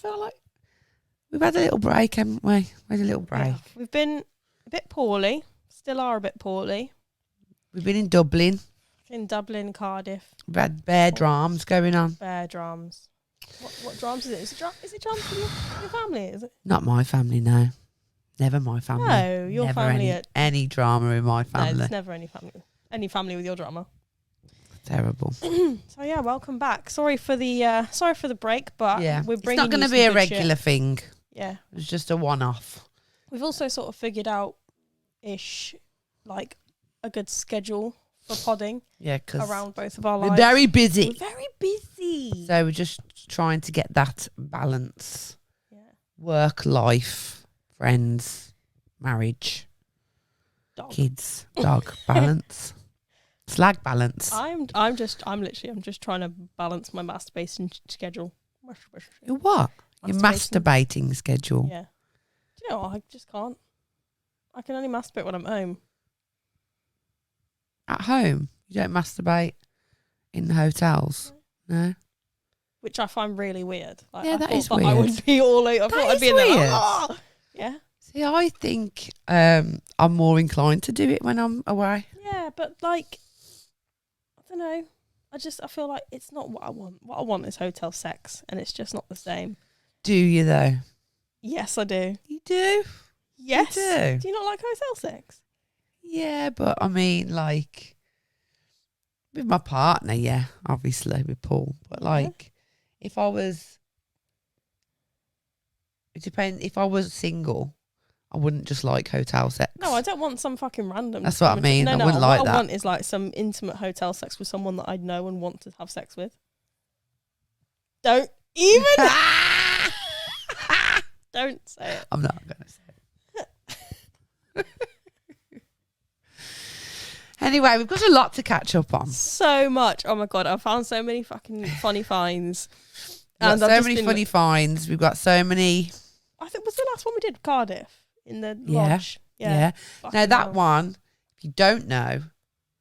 feel like we've had a little break, haven't we? We had a little break. Yeah. We've been a bit poorly. Still are a bit poorly. We've been in Dublin. In Dublin, Cardiff. We've had bear drams going on. Bear drams. What drams is it? Is it drams for your family? Is it? Not my family, no. Never my family. No, your never family. any drama in my family. No, there's never any family with your drama. Terrible. So yeah, welcome back. Sorry for the break, but yeah, we're bringing. It's not going to be a regular thing. Yeah, it's just a one-off. We've also sort of figured out like a good schedule for podding. Yeah, because around both of our lives. We're very busy. We're very busy. So we're just trying to get that balance. Yeah. Work, life, friends, marriage, dog. Kids, dog, balance. Slag balance. I'm just trying to balance my masturbation schedule. Your what? Your masturbating schedule. Yeah. Do you know what? I just can't. I can only masturbate when I'm home. At home? You don't masturbate in the hotels? No? Which I find really weird. Like, yeah, that is weird. I would be all over. I thought I'd be in there. Like, oh! Yeah. See, I think I'm more inclined to do it when I'm away. Yeah, but like, I don't know. I feel like it's not what I want. What I want is hotel sex, and it's just not the same. Do you though? Yes, I do. You do? Yes. You do? Do you not like hotel sex? Yeah, but I mean, like, with my partner, yeah, obviously with Paul. But like, if I was single, I wouldn't just like hotel sex. No, I don't want some fucking random. That's what I mean. I wouldn't like that. What I want is like some intimate hotel sex with someone that I know and want to have sex with. Don't even. Don't say it. I'm not going to say it. Anyway, we've got a lot to catch up on. So much. Oh my God, I found so many fucking funny finds. And so many funny finds. We've got so many. I think was the last one we did Cardiff in the lodge. Yeah. Now that one, if you don't know,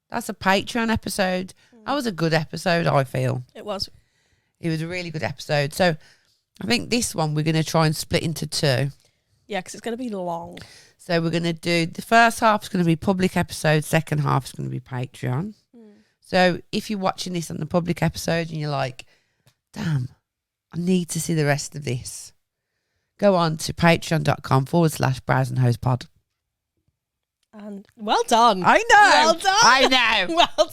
that's a Patreon episode. That was a good episode, I feel. It was. It was a really good episode. So I think this one we're going to try and split into two. Yeah, because it's going to be long. So we're going to do, the first half is going to be public episode, second half is going to be Patreon. So if you're watching this on the public episode and you're like, damn, I need to see the rest of this, go on to patreon.com/browse-and-hose-pod. And well done. I know. Well done. I know. Well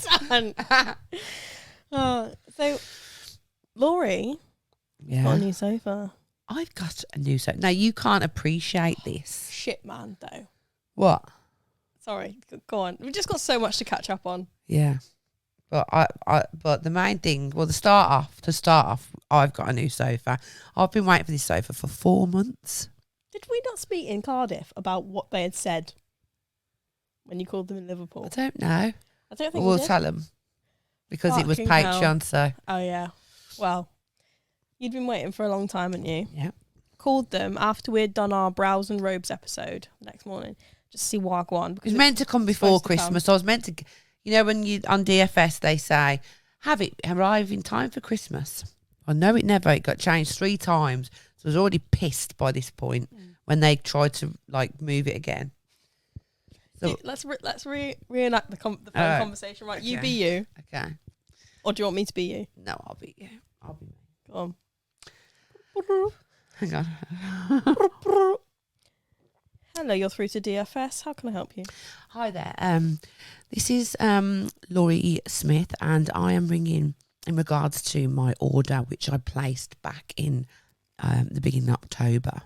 done. So, Laurie, got a new sofa. I've got a new sofa. Now, you can't appreciate this. Shit, man, though. What? Sorry, go on. We've just got so much to catch up on. Yeah. But but the main thing, well, to start off, I've got a new sofa. I've been waiting for this sofa for 4 months. Did we not speak in Cardiff about what they had said when you called them in Liverpool? I don't know. I don't think we'll tell them because it was Patreon. So. Oh yeah. Well, you'd been waiting for a long time, hadn't you? Yeah. Called them after we'd done our brows and robes episode the next morning, just to see Wagwan. It was meant to come before Christmas. I was meant to, you know, when you on DFS they say have it arrive in time for Christmas. Well, no, it never. It got changed 3 times. So I was already pissed by this point when they tried to like move it again. So let's reenact the phone conversation. Right, okay. You be you. Okay. Or do you want me to be you? No, I'll be you. I'll be me. Go on. Hang on. Hello, you're through to DFS. How can I help you? Hi there. This is Laurie Smith, and I am ringing in regards to my order, which I placed back in the beginning of October.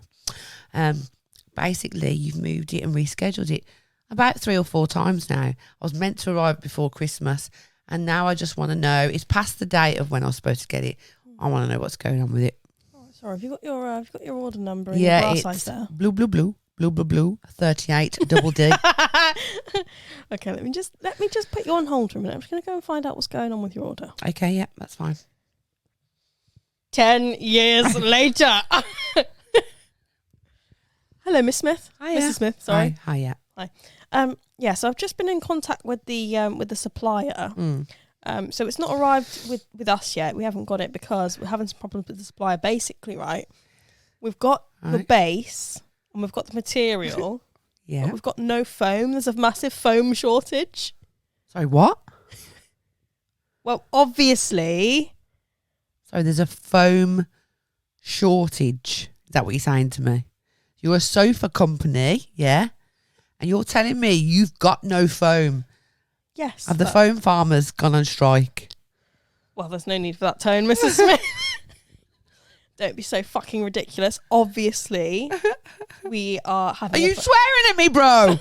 Basically, you've moved it and rescheduled it about 3 or 4 times now. I was meant to arrive before Christmas, and now I just want to know. It's past the date of when I was supposed to get it. I want to know what's going on with it. Oh, sorry, have you got your order number in your glass size there? Blue, 38 double D. Okay, let me just put you on hold for a minute. I'm just going to go and find out what's going on with your order. Okay, yeah, that's fine. 10 years later. Hello, Miss Smith. Hi, Mrs. Smith. Sorry. Hi, yeah. Hi. Yeah, so I've just been in contact with the supplier. So it's not arrived with us yet. We haven't got it because we're having some problems with the supplier. Basically, right, We've got the Right. base and we've got the material. Yeah. But we've got no foam. There's a massive foam shortage. Sorry, what? Well, obviously. So there's a foam shortage. Is that what you're saying to me? You're a sofa company, yeah? And you're telling me you've got no foam. Yes. Have the foam farmers gone on strike? Well, there's no need for that tone, Mrs. Smith. Don't be so fucking ridiculous. Obviously, we are having... Are you swearing at me, bro?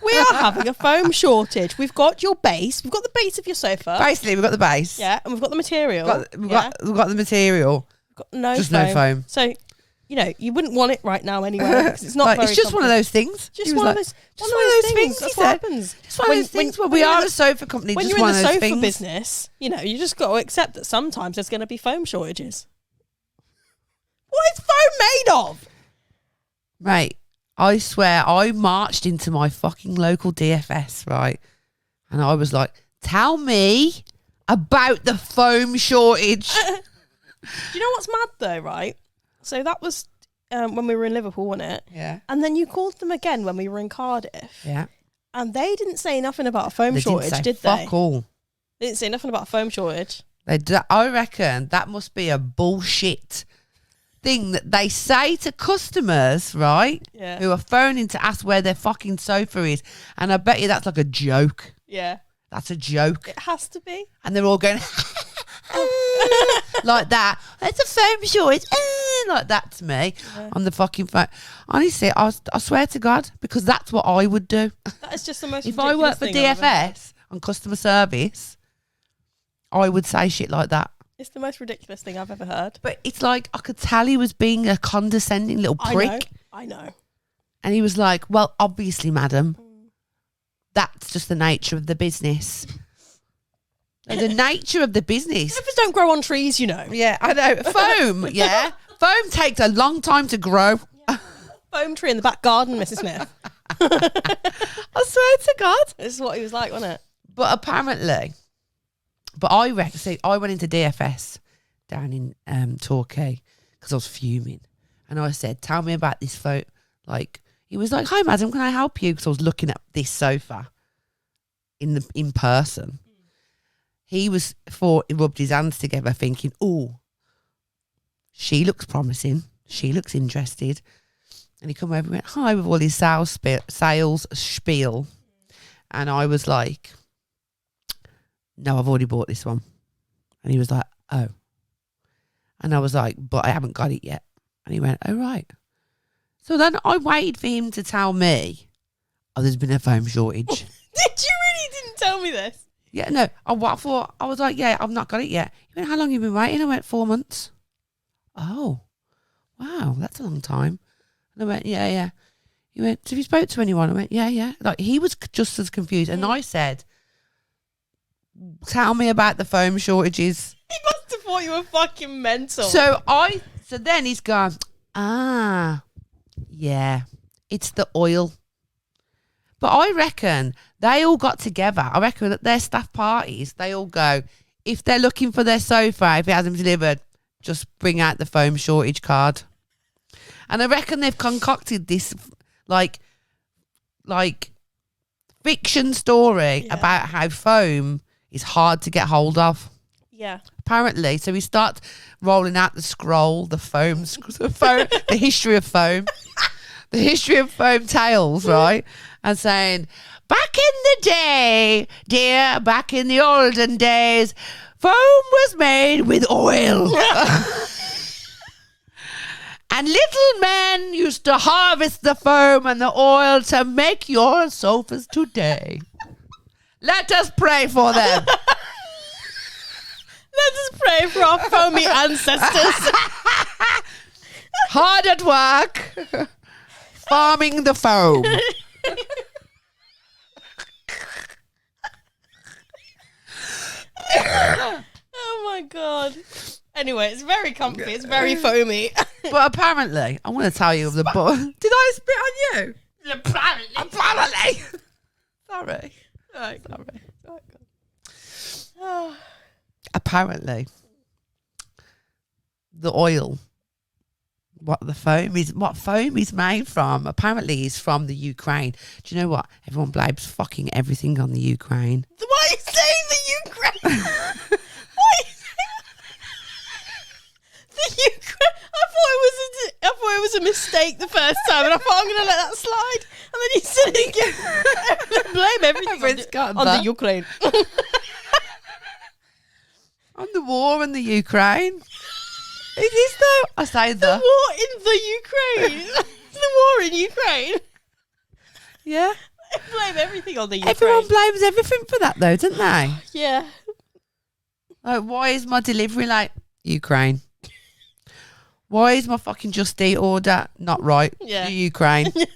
We are having a foam shortage. We've got your base. We've got the base of your sofa. Basically, we've got the base. Yeah, and we've got the material. We've got the material. We've got no Just foam. no foam. So, you know, you wouldn't want it right now anyway because it's not Like, very it's just one of those things. Just one of those things. That's what happens. Just one of those things where we are a sofa company. When just you're one in the of those sofa things. business, you know, you just got to accept that sometimes there's going to be foam shortages. What is foam made of? Mate, I swear I marched into my fucking local DFS, right? And I was like, tell me about the foam shortage. Do you know what's mad though, right? So that was when we were in Liverpool, wasn't it? Yeah. And then you called them again when we were in Cardiff. Yeah. And they didn't say nothing about a foam They shortage, didn't say did they? fuck all. They didn't say nothing about a foam shortage. I reckon that must be a bullshit thing that they say to customers, right? Yeah. Who are phoning to ask where their fucking sofa is. And I bet you that's like a joke. Yeah. That's a joke. It has to be. And they're all going like that. It's a foam shortage. Like that to me on the fucking phone. Honestly, I swear to God, because that's what I would do. That is just the most If I ridiculous worked for thing I've ever heard. DFS on customer service, I would say shit like that. It's the most ridiculous thing I've ever heard. But it's like I could tell he was being a condescending little prick. I know. And he was like, well, obviously, madam, that's just the nature of the business. The nature of the business. Sofas don't grow on trees, you know. Yeah, I know. Foam, yeah. Foam takes a long time to grow. Foam tree in the back garden, Mrs. Smith. I swear to God. This is what he was like, wasn't it? But apparently, I reckon, see, I went into DFS down in Torquay because I was fuming. And I said, tell me about this photo. Like, he was like, hi, madam, can I help you? Because I was looking at this sofa in person. He rubbed his hands together thinking, oh, she looks promising. She looks interested. And he come over and went, hi, with all his sales spiel. And I was like, no, I've already bought this one. And he was like, oh. And I was like, but I haven't got it yet. And he went, oh, right. So then I waited for him to tell me, oh, there's been a foam shortage. Did you really didn't tell me this? Yeah, no. I was like, yeah, I've not got it yet. He went, how long have you been waiting? I went, 4 months. Oh, wow, that's a long time. And I went, yeah. He went, have you spoke to anyone? I went, yeah. Like, he was just as confused. And I said, tell me about the foam shortages. He must have thought you were fucking mental. So then he's gone, yeah, it's the oil. But I reckon they all got together. I reckon at their staff parties, they all go, if they're looking for their sofa, if it hasn't been delivered, just bring out the foam shortage card. And I reckon they've concocted this like fiction story about how foam is hard to get hold of. Yeah. Apparently. So we start rolling out the scroll, the history of foam. The history of foam tales, right? And saying, back in the day, dear, back in the olden days, foam was made with oil. And little men used to harvest the foam and the oil to make your sofas today. Let us pray for them. Let us pray for our foamy ancestors. Hard at work, farming the foam. Oh my God. Anyway, it's very comfy. It's very foamy. But apparently, I want to tell you of the book. Did I spit on you? Apparently. Sorry. Right. Apparently, the oil what foam is made from. Apparently, is from the Ukraine. Do you know what? Everyone blames fucking everything on the Ukraine. Why are you saying the Ukraine? Why are you saying the Ukraine? I thought it was a mistake the first time, and I thought I'm going to let that slide. And then you said it again. Blame everything on the Ukraine. On the war in the Ukraine. It is though. I say the war in the Ukraine. The war in Ukraine. Yeah. Blame everything on the Ukraine. Everyone blames everything for that though, don't they? Yeah. Like, why is my delivery late? Ukraine. Why is my fucking Just Eat order not right? Yeah. The Ukraine. The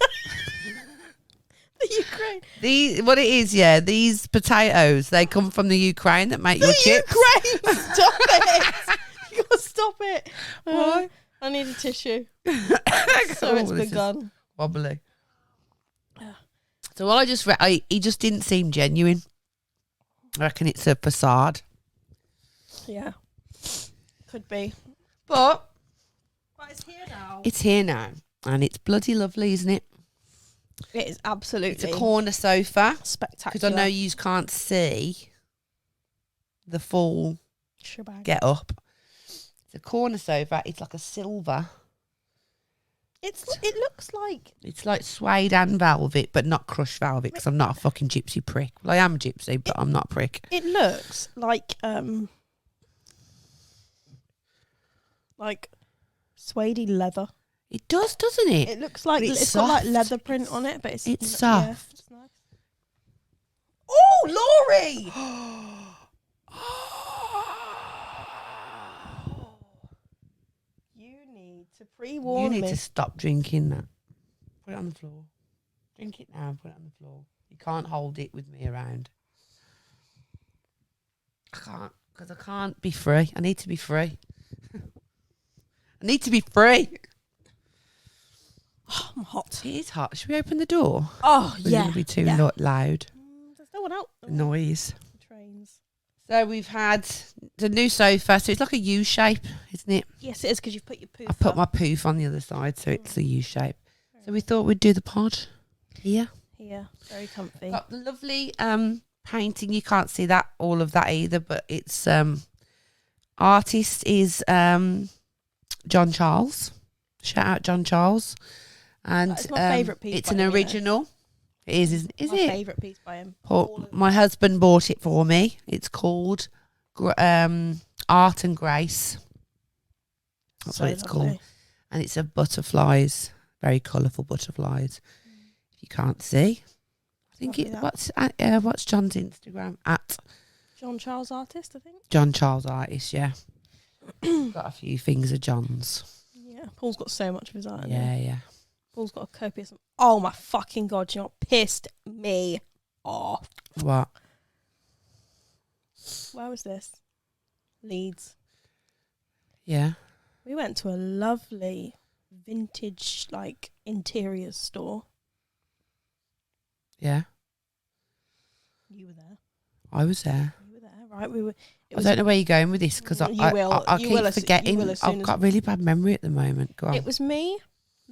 Ukraine. What it is, yeah, these potatoes, they come from the Ukraine that make your chips. The Ukraine! Stop it! You gotta stop it. Why? I need a tissue. So it's begun. Wobbly. Yeah. So what I just read, he just didn't seem genuine. I reckon it's a facade. Yeah. Could be. But it's here now. It's here now. And it's bloody lovely, isn't it? It is absolutely. It's a corner sofa. Spectacular. Because I know you can't see the full shebang. Get up. It's a corner sofa. It's like a silver. It looks like. It's like suede and velvet, but not crushed velvet, because I'm not a fucking gypsy prick. Well, I am a gypsy, but I'm not a prick. It looks like suede leather. It does, doesn't it? It looks like it's got like leather print on it, but it's soft. Yeah, it's nice. Oh, Laurie! You need to pre-warn me. You need to stop drinking that. Put it on the floor. Drink it now and put it on the floor. You can't hold it with me around. I can't, because I can't be free. I need to be free. I need to be free. Oh, I'm hot. It is hot. Should we open the door? Oh, We're going to be too loud. There's no one out. Noise. Trains. So we've had the new sofa. So it's like a U shape, isn't it? Yes, it is, because you've put your poof. I put my poof on the other side, so it's a U shape. So we thought we'd do the pod here. Here, very comfy. Got the lovely painting. You can't see that all of that either, but it's artist is John Charles. Shout out John Charles. And it's my favourite piece. It's an original. It is, isn't it? My favourite piece by him. My husband bought it for me. It's called Art and Grace. That's what it's called. And it's a butterflies, very colourful butterflies. If you can't see, I think what's John's Instagram at? John Charles Artist, I think. John Charles Artist, yeah. Got a few things of John's. Yeah, Paul's got so much of his art. Yeah. Paul's got a copious. Oh my fucking god! You know what pissed me off? What? Where was this? Leeds. Yeah. We went to a lovely vintage interiors store. Yeah. You were there. I was there. You were there, right? I don't know where you're going with this, because I keep forgetting. I've got really bad memory at the moment. Go on. It was me,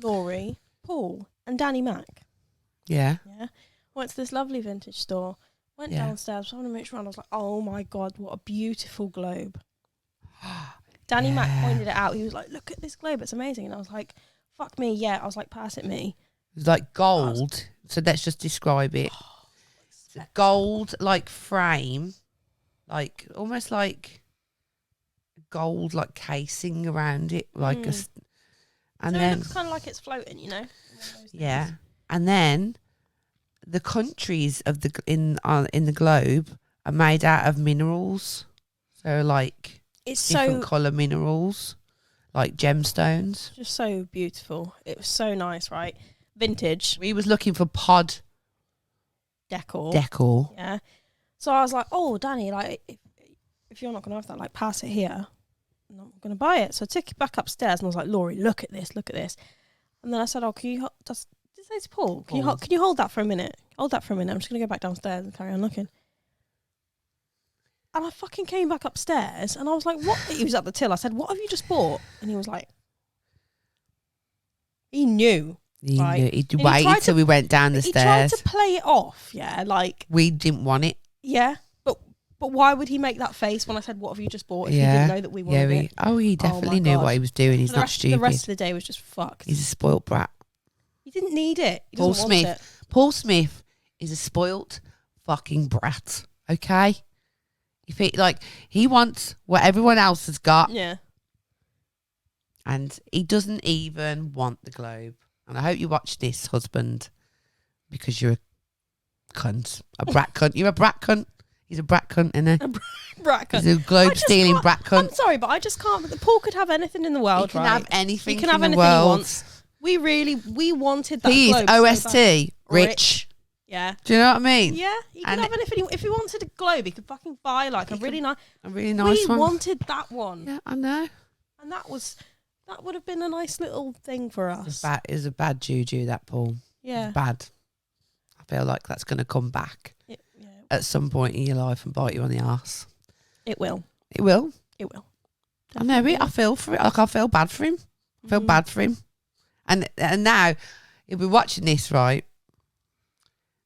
Laurie, Paul, and Danny Mac. Yeah. Yeah. Went to this lovely vintage store. Went downstairs, was having a mooch around. I was like, oh my god, what a beautiful globe. Danny Mac pointed it out. He was like, look at this globe, it's amazing. And I was like, fuck me, yeah. I was like, pass it me. It's like gold. So let's just describe it. It's a gold frame, almost like gold casing around it, and then it looks kind of like it's floating, you know. Yeah, and then the countries of in the globe are made out of minerals, so it's different colour minerals, like gemstones. Just so beautiful. It was so nice, right? Vintage. We was looking for pod decor. Yeah. So I was like, oh, Danny, if you're not going to have that, pass it here. I'm not going to buy it. So I took it back upstairs and I was like, Laurie, look at this. And then I said, oh, can you, did I say to Paul, can you hold that for a minute? Hold that for a minute. I'm just going to go back downstairs and carry on looking. And I fucking came back upstairs and I was like, what? He was at the till. I said, what have you just bought? And he was like, He knew. He right? knew. He waited till we went down the stairs. He tried to play it off, yeah, like we didn't want it. Yeah, but why would he make that face when I said, "What have you just bought?" If he didn't know that we wanted it? He definitely knew what he was doing. He's not stupid. The rest of the day was just fucked. He's a spoilt brat. He didn't need it. He doesn't want it. Paul Smith is a spoilt fucking brat. Okay, if he wants what everyone else has got. Yeah. And he doesn't even want the globe. And I hope you watch this, husband, because you're a cunt. A brat cunt. You're a brat cunt. He's a brat cunt, isn't he? A brat cunt. He's a globe-stealing brat cunt. I'm sorry, but I just can't. Paul could have anything in the world, He can right? have anything he can have in the anything world. He wants. We wanted that He's globe. OST, so rich. Yeah. Do you know what I mean? Yeah, he can have anything. If he wanted a globe, he could fucking buy like a really nice one. We wanted that one. Yeah, I know. And that would have been a nice little thing for us. It's a bad juju, that, Paul. Yeah. It's bad. I feel like that's going to come back at some point in your life and bite you on the arse. It will. It will. It will. I know it. I feel for it. Like, I feel bad for him. I feel bad for him. And now he'll be watching this, right?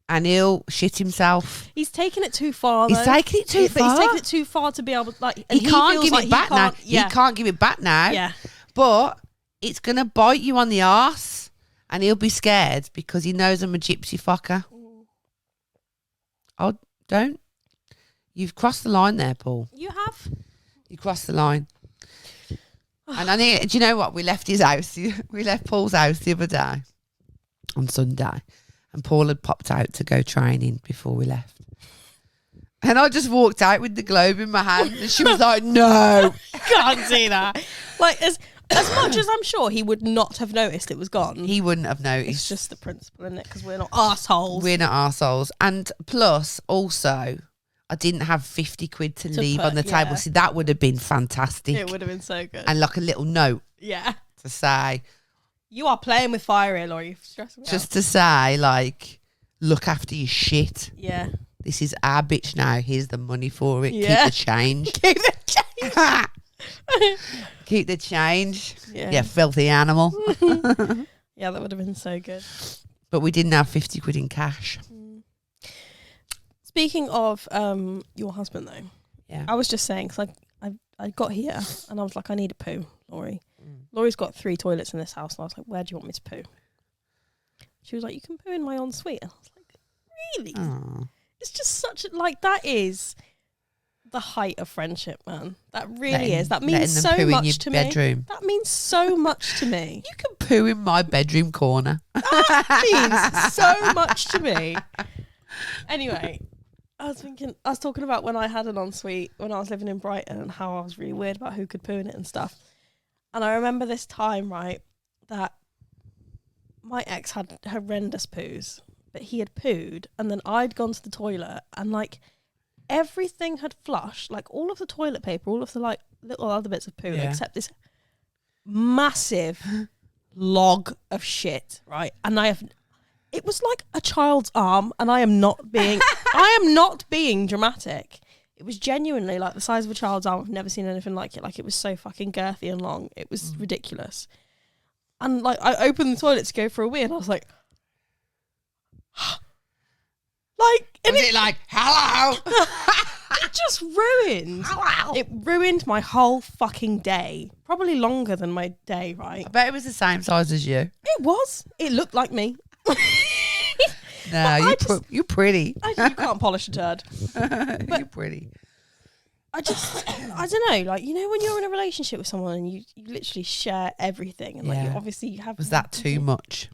And he'll shit himself. He's taking it too far, though. He's taking it too far. He's taking it too far to be able to, like... He can't give it back now. Yeah. He can't give it back now. Yeah. But it's going to bite you on the arse. And he'll be scared because he knows I'm a gypsy fucker. Oh, don't. You've crossed the line there, Paul. You have. You crossed the line. And do you know what? We left his house. We left Paul's house the other day on Sunday. And Paul had popped out to go training before we left. And I just walked out with the globe in my hand. And she was like, no. Can't do that. Like, as much as I'm sure he would not have noticed it was gone. He wouldn't have noticed. It's just the principle, isn't it? Because we're not arseholes. We're not arseholes. And plus, also, I didn't have 50 quid to leave on the table. See, that would have been fantastic. It would have been so good. And like a little note. Yeah. To say... You are playing with fire here, Laurie. You're stressing me out. Just to say, like, look after your shit. Yeah. This is our bitch now. Here's the money for it. Yeah. Keep the change. Keep the change. Keep the change. Yeah. Filthy animal. Yeah, that would have been so good. But we didn't have 50 quid in cash. Speaking of your husband, though. Yeah. I was just saying, because I got here and I was like, I need a poo, Laurie. Laurie's got 3 toilets in this house. And I was like, where do you want me to poo? She was like, you can poo in my ensuite. And I was like, really? Aww. It's just such that is the height of friendship, man. That really is. That means so much to me. That means so much to me. You can poo in my bedroom corner. That means so much to me. Anyway, I was talking about when I had an ensuite when I was living in Brighton and how I was really weird about who could poo in it and stuff. And I remember this time, right, that my ex had horrendous poos, but he had pooed, and then I'd gone to the toilet, and like everything had flushed, like all of the toilet paper, all of the like little other bits of poo, except this massive log of shit, right? And it was like a child's arm, and I am not being dramatic. It was genuinely like the size of a child's arm. I've never seen anything like it. Like, it was so fucking girthy and long. It was ridiculous. And like, I opened the toilet to go for a wee, and I was like, like, was it like, hello? It just ruined. Hello. It ruined my whole fucking day. Probably longer than my day, right? I bet it was the same size as you. It was. It looked like me. No, you're pretty. You can't polish a turd. You're pretty. I don't know, like, you know, when you're in a relationship with someone and you literally share everything, and like, you obviously have. Was that too much?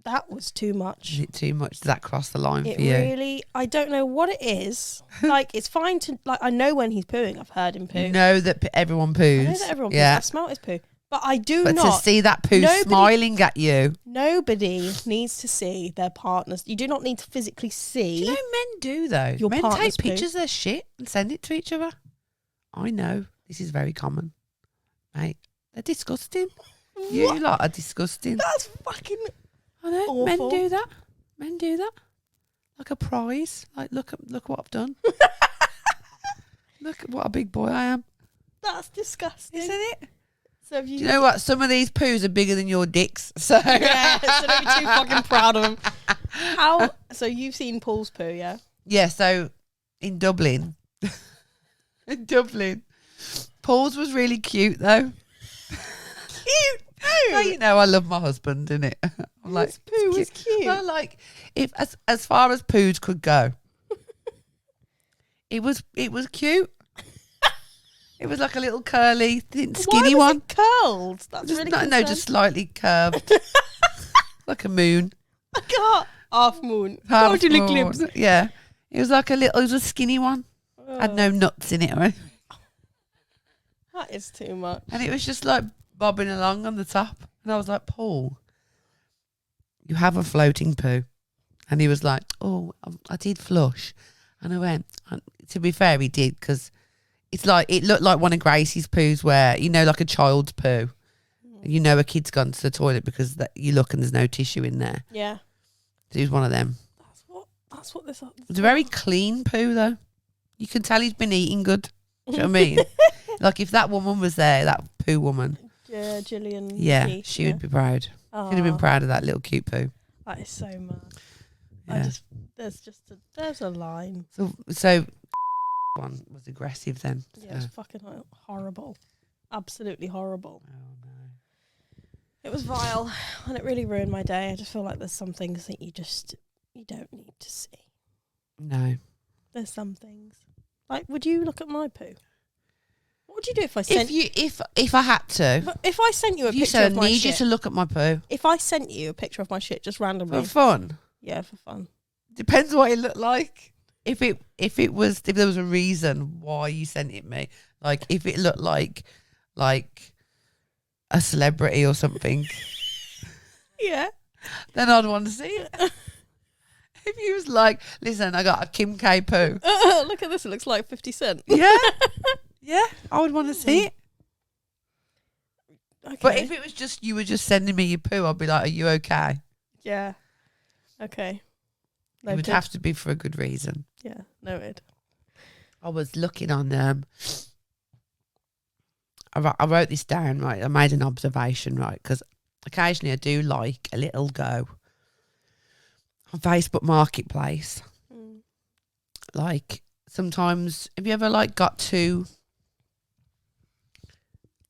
That was too much. Is it too much? Does that cross the line It for you? really, I don't know what it is. Like, it's fine to, like, I know when he's pooing. I've heard him poo. You know that everyone poos. I know that everyone poos. I smell his poo. But I do but not. to see that poo smiling at you. Nobody needs to see their partners. You do not need to physically see. Do you know men do, though? Your men partner's take pictures of their shit and send it to each other. I know. This is very common. Mate, they're disgusting. What? You lot are disgusting. That's fucking I know. awful. Men do that. Men do that. Like a prize. Like, look what I've done. Look at what a big boy I am. That's disgusting. Isn't it? So have Do you know what? Some of these poos are bigger than your dicks. So Yeah, so don't be too fucking proud of them. So you've seen Paul's poo, yeah? Yeah, so in Dublin, Paul's was really cute though. Cute poo. Well, you know, I love my husband, innit? I'm like, His poo was cute. Well, like, if as far as poos could go, it was cute. It was like a little curly, thin, skinny Why was one. it curled? That's Just really no, just slightly curved, like a moon. I got half moon. Half Totally moon. glimpse. Yeah, it was like it was a skinny one. Had no nuts in it, right? That is too much. And it was just like bobbing along on the top. And I was like, Paul, you have a floating poo. And he was like, oh, I did flush. And I went, to be fair, he did, because it's like, it looked like one of Gracie's poos where, you know, like a child's poo. You know a kid's gone to the toilet because you look and there's no tissue in there. Yeah. So he was one of them. That's what this is. It's a very clean poo, though. You can tell he's been eating good. Do you know what I mean? Like, if that woman was there, that poo woman. Yeah, Gillian. Yeah, Keith, she would be proud. Aww. She'd have been proud of that little cute poo. That is so mad. Yeah. There's a line. So one was aggressive then. Yeah, it's fucking horrible. Absolutely horrible. Oh no. It was vile and it really ruined my day. I just feel like there's some things that you don't need to see. No. There's some things. Like, would you look at my poo? What would you do if I sent if I had to? If I sent you a You picture said of I my need shit. you to look at my poo. If I sent you a picture of my shit just randomly. For fun. Yeah, for fun. Depends what it looked like. If there was a reason why you sent it me, like if it looked like a celebrity or something, Yeah. then I'd want to see it. If he was like, listen, I got a Kim K poo. Look at this, it looks like 50 Cent. Yeah. Yeah, I would want to see it. Okay. But if it was just, you were just sending me your poo, I'd be like, are you okay? Yeah. Okay. It would have to be for a good reason. Yeah, noted. I was looking on I wrote this down, right? I made an observation, right? Because occasionally I do like a little go on Facebook Marketplace. Mm. Like sometimes, have you ever like got too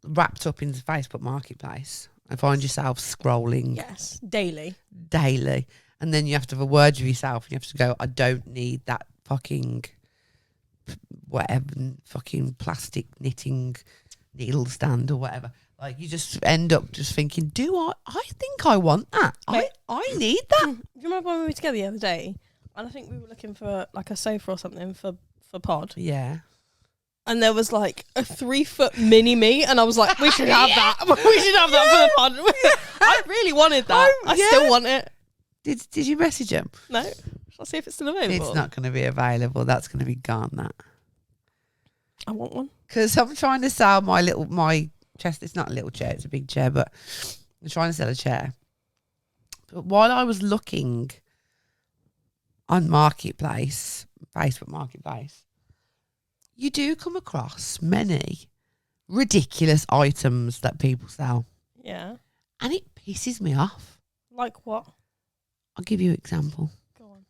wrapped up in the Facebook Marketplace and find yourself scrolling? Yes, daily. And then you have to have a word with yourself and you have to go, I don't need that fucking whatever, fucking plastic knitting needle stand or whatever. Like you just end up just thinking, I think I want that. Mate. I need that. Do you remember when we were together the other day? And I think we were looking for like a sofa or something for pod. Yeah. And there was like a 3-foot mini me, and I was like, we should have that. We should have that for the pod. I really wanted that. I still want it. Did you message him? No. Shall I see if it's still available? It's not going to be available. That's going to be gone, that. I want one. Because I'm trying to sell my chest. It's not a little chair, it's a big chair, but I'm trying to sell a chair. But while I was looking on Marketplace, Facebook Marketplace, you do come across many ridiculous items that people sell. Yeah. And it pisses me off. Like what? I'll give you an example. Go on.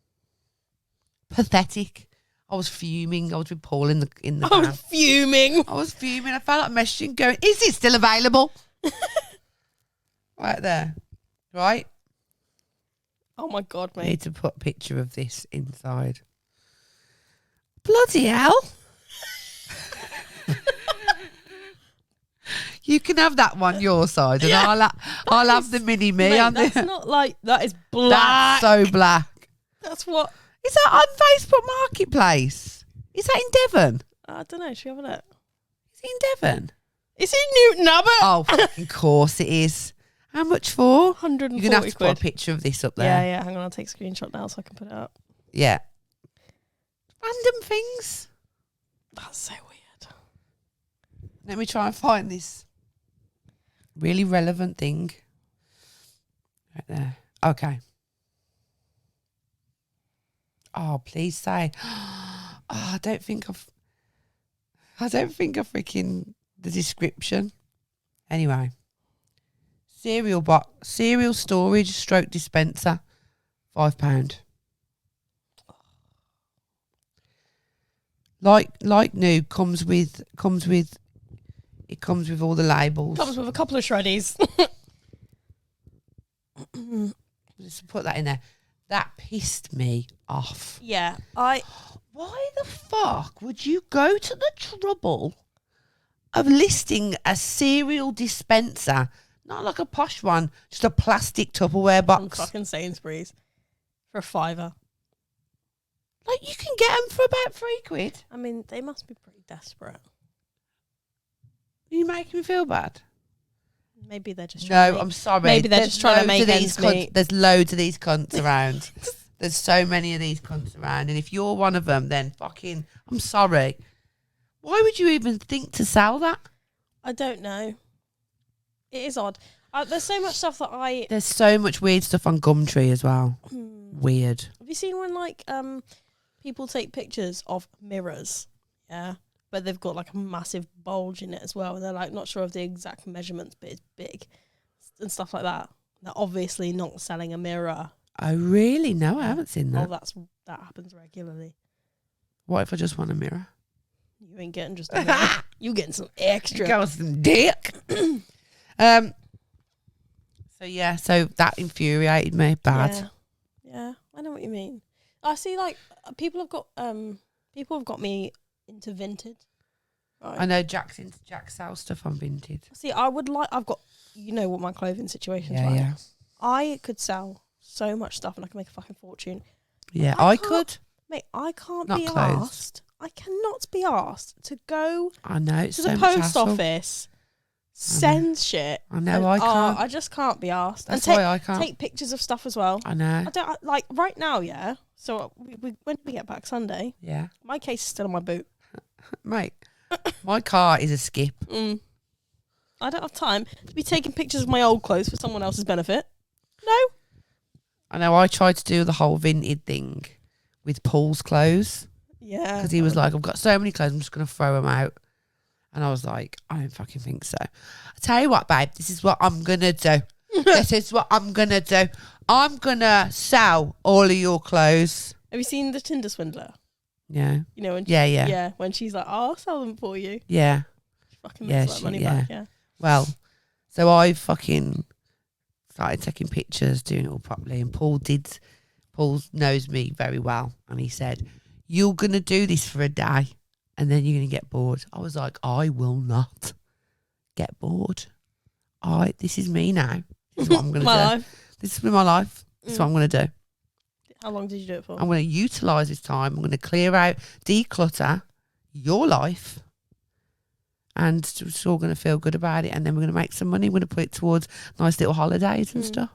Pathetic. I was fuming. I was with Paul in the I van. was fuming. I was fuming. I felt like messaging going, is it still available? Right there. Right? Oh my God, I mate. need to put a picture of this inside. Bloody hell. You can have that one your side and I'll have the mini me Mate, on that's there. not like, that is black. That's so black. That's what. Is that on Facebook Marketplace? Is that in Devon? I don't know. Should we have a look? Is it in Devon? It's in Newton Abbot. Oh, fucking course it is. How much for? 140 You're going to have to quid. put a picture of this up there. Yeah. Hang on, I'll take a screenshot now so I can put it up. Yeah. Random things. That's so weird. Let me try and find this really relevant thing. Right there. Okay. Oh, please say. Oh, I don't think I've freaking the description. Anyway, cereal storage stroke dispenser, £5. Like new comes with all the labels. Comes with a couple of shreddies. Just put that in there. That pissed me off. Yeah, Why the fuck would you go to the trouble of listing a cereal dispenser, not like a posh one, just a plastic Tupperware box? From fucking Sainsbury's for £5. Like, you can get them for about £3. I mean, they must be pretty desperate. Are you making me feel bad? Maybe they're just No, I'm sorry. Maybe they're just trying to make ends meet. There's loads of these cunts around. There's so many of these cunts around. And if you're one of them, then fucking, I'm sorry. Why would you even think to sell that? I don't know. It is odd. There's so much stuff that There's so much weird stuff on Gumtree as well. Weird. Have you seen when, like, people take pictures of mirrors? Yeah. But they've got like a massive bulge in it as well. And they're like not sure of the exact measurements, but it's big and stuff like that. They're obviously not selling a mirror. Oh, really? No, I haven't seen that. Oh, that happens regularly. What if I just want a mirror? You ain't getting just a mirror. You getting some extra. You got some dick. So that infuriated me bad. Yeah, I know what you mean. I see, like, people have got me into Vinted. Right. I know Jack sells stuff on Vinted. See, I've got, you know what my clothing situation's like. Yeah. I could sell so much stuff and I can make a fucking fortune. Yeah, I could. Mate, I can't Not be clothes. asked. I cannot be asked to go I know, it's to so the much post hassle. office, send shit. I know, I can't. I just can't be asked. That's and why I can't. take pictures of stuff as well. I know. Like right now, yeah. So when we get back Sunday, Yeah. my case is still on my boot. Mate, my car is a skip. I don't have time to be taking pictures of my old clothes for someone else's benefit. No. I know, I tried to do the whole Vinted thing with Paul's clothes. Yeah. Because he was like, I've got so many clothes, I'm just going to throw them out. And I was like, I don't fucking think so. I tell you what, babe, this is what I'm going to do. This is what I'm going to do. I'm going to sell all of your clothes. Have you seen the Tinder swindler? Yeah. You know, when Yeah. when she's like, I'll sell them for you. Yeah. She fucking makes that money back, yeah. Well, so I fucking started taking pictures, doing it all properly. And Paul knows me very well. And he said, you're going to do this for a day and then you're going to get bored. I was like, I will not get bored. This is me now. This is what I'm going to do. Life. This is my life. This is what I'm going to do. How long did you do it for? I'm going to utilise this time. I'm going to clear out, declutter your life. And we're all going to feel good about it. And then we're going to make some money. We're going to put it towards nice little holidays and stuff.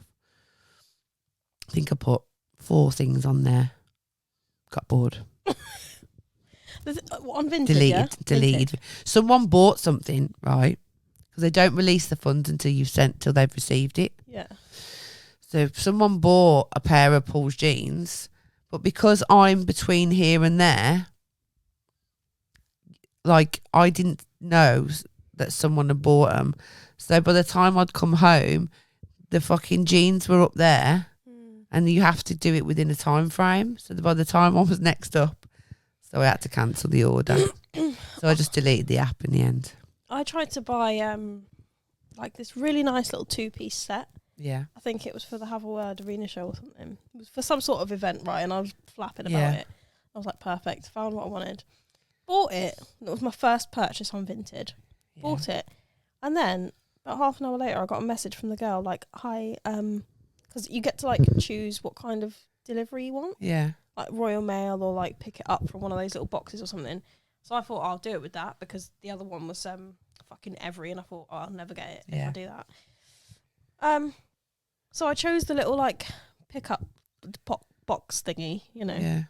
I think I put 4 things on there. Got bored. On Vinted, Deleted. Someone bought something, right? Because they don't release the funds until they've received it. Yeah. So someone bought a pair of Paul's jeans, but because I'm between here and there, like, I didn't know that someone had bought them. So by the time I'd come home, the fucking jeans were up there, and you have to do it within a time frame. So by the time I was next up, so I had to cancel the order. So I just deleted the app in the end. I tried to buy like this really nice little 2-piece set. Yeah. I think it was for the Hoever Arena show or something. It was for some sort of event, right? And I was flapping about it. I was like, perfect. Found what I wanted. Bought it. It was my first purchase on Vinted. Yeah. Bought it. And then about half an hour later, I got a message from the girl like, hi, because you get to like choose what kind of delivery you want. Yeah. Like Royal Mail or like pick it up from one of those little boxes or something. So I thought I'll do it with that because the other one was fucking Every, and I thought I'll never get it if I do that. So I chose the little like pick up box thingy, you know. Yeah.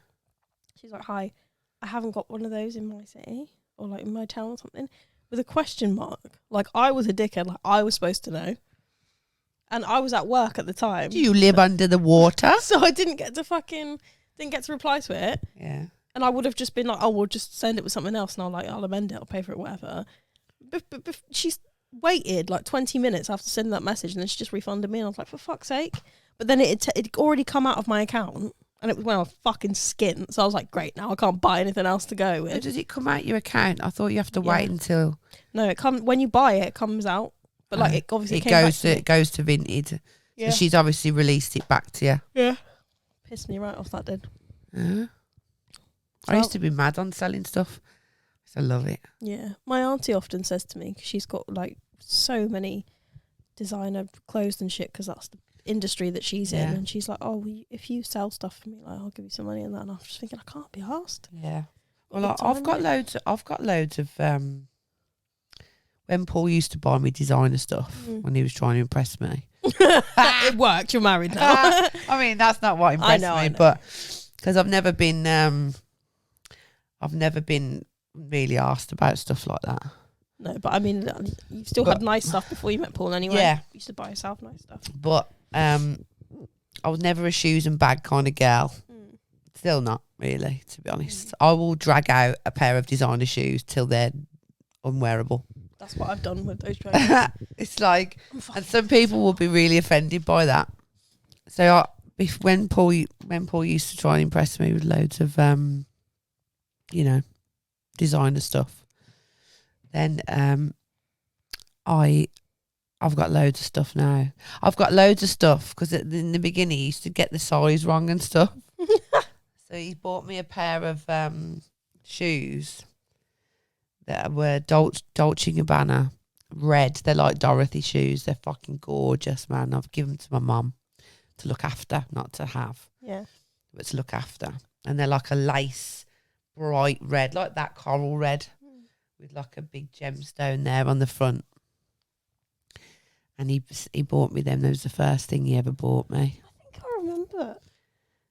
She's like, hi, I haven't got one of those in my city or like in my town or something, with a question mark. Like, I was a dickhead, like I was supposed to know. And I was at work at the time. Do you live under the water? So I didn't get to reply to it. Yeah. And I would have just been like, oh, we'll just send it with something else. And I'll amend it, I'll pay for it, whatever. But waited like 20 minutes after sending that message, and then she just refunded me, and I was like, for fuck's sake. But then it already come out of my account, and it was when I was fucking skint. So I was like, great, now I can't buy anything else to go with. Does it come out your account? I thought you have to wait until. No, when you buy it, it comes out. But like it obviously it goes to Vinted. Yeah. So she's obviously released it back to you. Yeah. Pissed me right off, that did. Yeah. I used to be mad on selling stuff. I love it. Yeah. My auntie often says to me, 'cause she's got like so many designer clothes and shit, because that's the industry that she's in, and she's like, oh, if you sell stuff for me, like I'll give you some money and that. And I'm just thinking, I can't be asked. Yeah. Well, I've got loads of when Paul used to buy me designer stuff when he was trying to impress me. It worked. You're married now. I mean, that's not what impressed me, but because I've never been really asked about stuff like that. No, but I mean, you still had nice stuff before you met Paul anyway. Yeah. You used to buy yourself nice stuff. But I was never a shoes and bag kind of girl. Still not really, to be honest. I will drag out a pair of designer shoes till they're unwearable. That's what I've done with those trousers. It's like, and some people will be really offended by that. So when Paul used to try and impress me with loads of designer stuff, then I've got loads of stuff now. I've got loads of stuff because in the beginning he used to get the size wrong and stuff. So he bought me a pair of shoes that were Dolce & Gabbana red. They're like Dorothy shoes. They're fucking gorgeous, man. I've given them to my mum to look after, not to have. Yeah. But to look after. And they're like a lace, bright red, like that coral red, with like a big gemstone there on the front. And he bought me them. That was the first thing he ever bought me. I think I remember.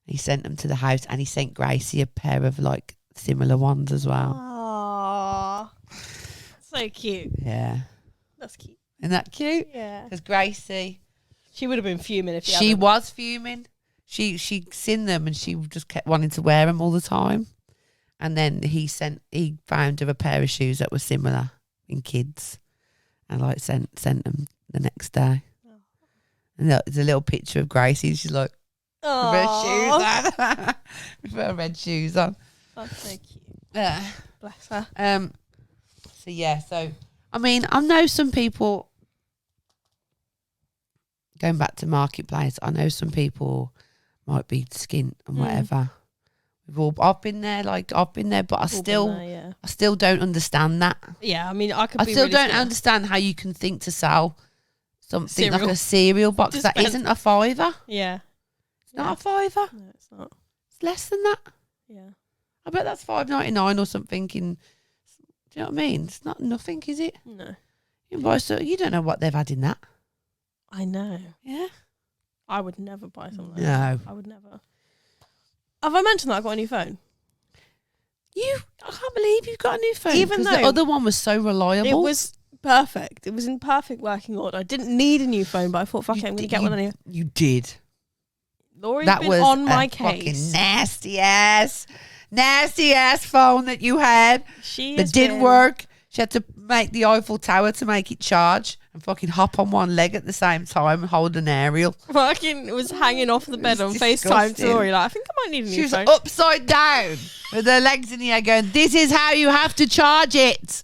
He sent them to the house, and he sent Gracie a pair of like similar ones as well. Aww. So cute. Yeah. That's cute. Isn't that cute? Yeah. Because Gracie, she would have been fuming if she was fuming. She seen them and she just kept wanting to wear them all the time. And then he found her a pair of shoes that were similar in kids, and like sent them the next day. Oh. And there's a little picture of Gracie. She's like, red shoes on. With her red shoes on. That's so cute. Yeah. Bless her. So yeah, I mean, I know some people, going back to marketplace, I know some people might be skint and whatever. I've been there, but I still don't understand that. Yeah, I mean, I still don't understand how you can think to sell something like a cereal box that isn't a £5. Yeah. It's not a £5. No, it's not. It's less than that. Yeah. I bet that's $5.99 or something. Do you know what I mean? It's not nothing, is it? No. You don't know what they've had in that. I know. Yeah. I would never buy something like that. I would never. Have I mentioned that I got a new phone? I can't believe you've got a new phone. Even though the other one was so reliable. It was perfect. It was in perfect working order. I didn't need a new phone, but I thought, fuck it, I'm going to get one anyway. You did. Laurie's been on my case. Fucking nasty ass phone that you had. That didn't work. She had to make the Eiffel Tower to make it charge and fucking hop on one leg at the same time and hold an aerial. Fucking was hanging off the bed on FaceTime to Laurie. Like, I think I might need a new phone. She was upside down with her legs in the air going, this is how you have to charge it.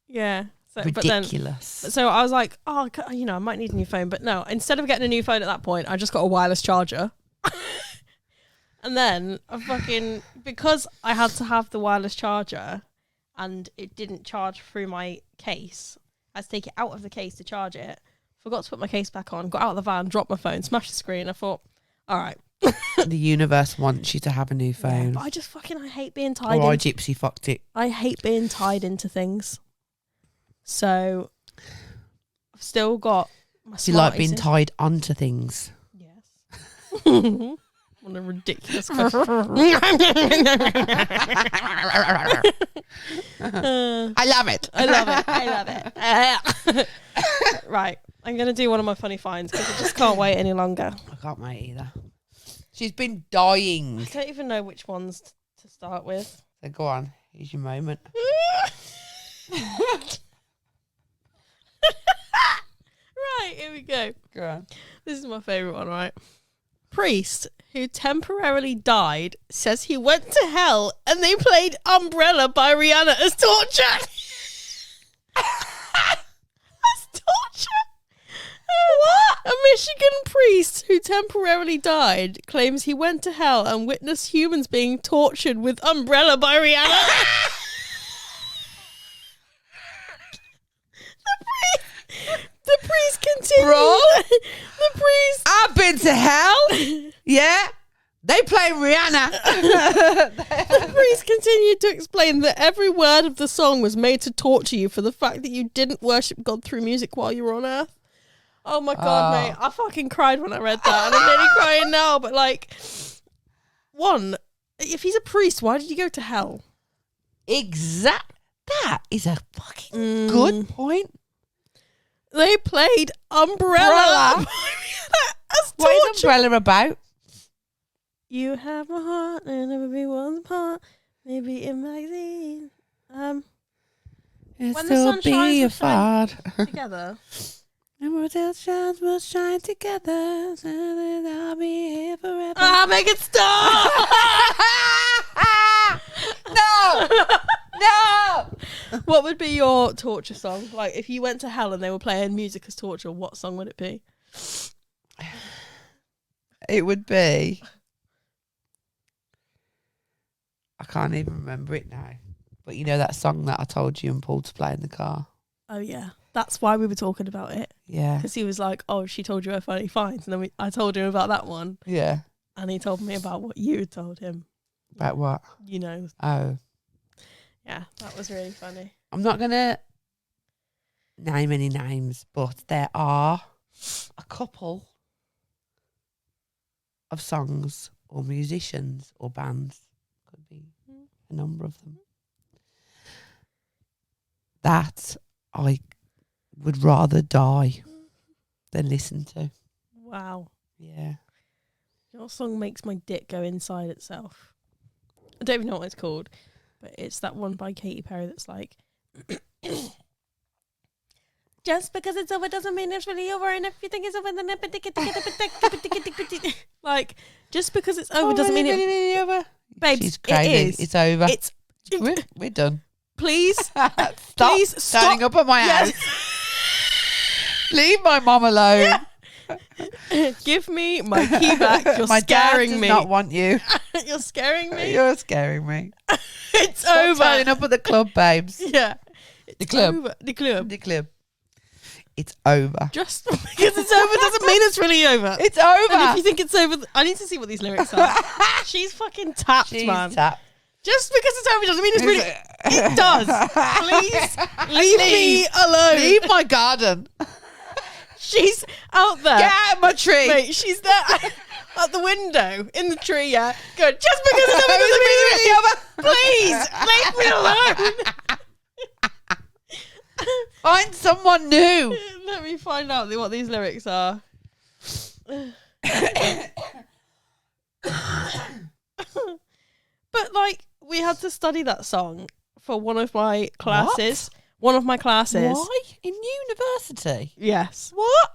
Yeah. So, ridiculous. So I was like, I might need a new phone. But no, instead of getting a new phone at that point, I just got a wireless charger. And then because I had to have the wireless charger and it didn't charge through my case, I had to take it out of the case to charge it. Forgot to put my case back on, got out of the van, dropped my phone, smashed the screen. I thought, all right. The universe wants you to have a new phone. Yeah, but I just I hate being tied I gypsy fucked it. I hate being tied into things. So I've still got my Do you like being tied onto things? Yes. What a ridiculous question. I love it. Right. I'm going to do one of my funny finds because I just can't wait any longer. I can't wait either. She's been dying. I don't even know which ones to start with. So go on. Here's your moment. we go. Go on. This is my favourite one, right? Priest who temporarily died says he went to hell and they played Umbrella by Rihanna as torture. As torture? What? A Michigan priest who temporarily died claims he went to hell and witnessed humans being tortured with Umbrella by Rihanna. The priest continued. Bro? The priest. I've been to hell. Yeah. They play Rihanna. The priest continued to explain that every word of the song was made to torture you for the fact that you didn't worship God through music while you were on earth. Oh my God, mate. I fucking cried when I read that. And I'm nearly crying now. But like, one, if he's a priest, why did he go to hell? That is a fucking good point. They played Umbrella. As What is torture. Umbrella about? You have my heart and never be one apart. Maybe in magazine. It When the still sun be shines, a we'll shine fart. together. And what else shines will shine together. So that I'll be here forever. Make it stop! No! What would be your torture song? Like, if you went to hell and they were playing music as torture, what song would it be? It would be... I can't even remember it now. But you know that song that I told you and Paul to play in the car? Oh, yeah. That's why we were talking about it. Yeah. Because he was like, oh, she told you her funny finds. And then I told him about that one. Yeah. And he told me about what you had told him. About what? You know. Oh. Yeah, that was really funny. I'm not going to name any names, but there are a couple of songs or musicians or bands, could be a number of them, that I would rather die than listen to. Wow. Yeah. Your song makes my dick go inside itself. I don't even know what it's called, but it's that one by Katy Perry that's like, just because it's over doesn't mean it's really over, and if you think it's over, then like, just because it's over doesn't mean it's really over. Babes, She's crazy. it is. It's over. It's We're done. please, Please stop standing up at my house. Leave my mom alone. Yeah. Give me my key back. You're my scaring dad does me. not want you. You're scaring me. You're scaring me. It's Stop over. turning up at the club, babes. Yeah. The club. Over. The club. The club. It's over. Just because it's over doesn't mean it's really over. It's over. And if you think it's over, I need to see what these lyrics are. She's fucking tapped, She's man. tapped. Just because it's over doesn't mean it's really. It does. Please leave me alone. Leave my garden. She's out there. Get out of my tree. Mate, she's there at the window in the tree. Yeah, good. Just because it's over doesn't mean it's really over. Please leave me alone. Find someone new. Let me find out what these lyrics are. But like, we had to study that song for one of my classes. One of my classes. Why? In university? Yes. What?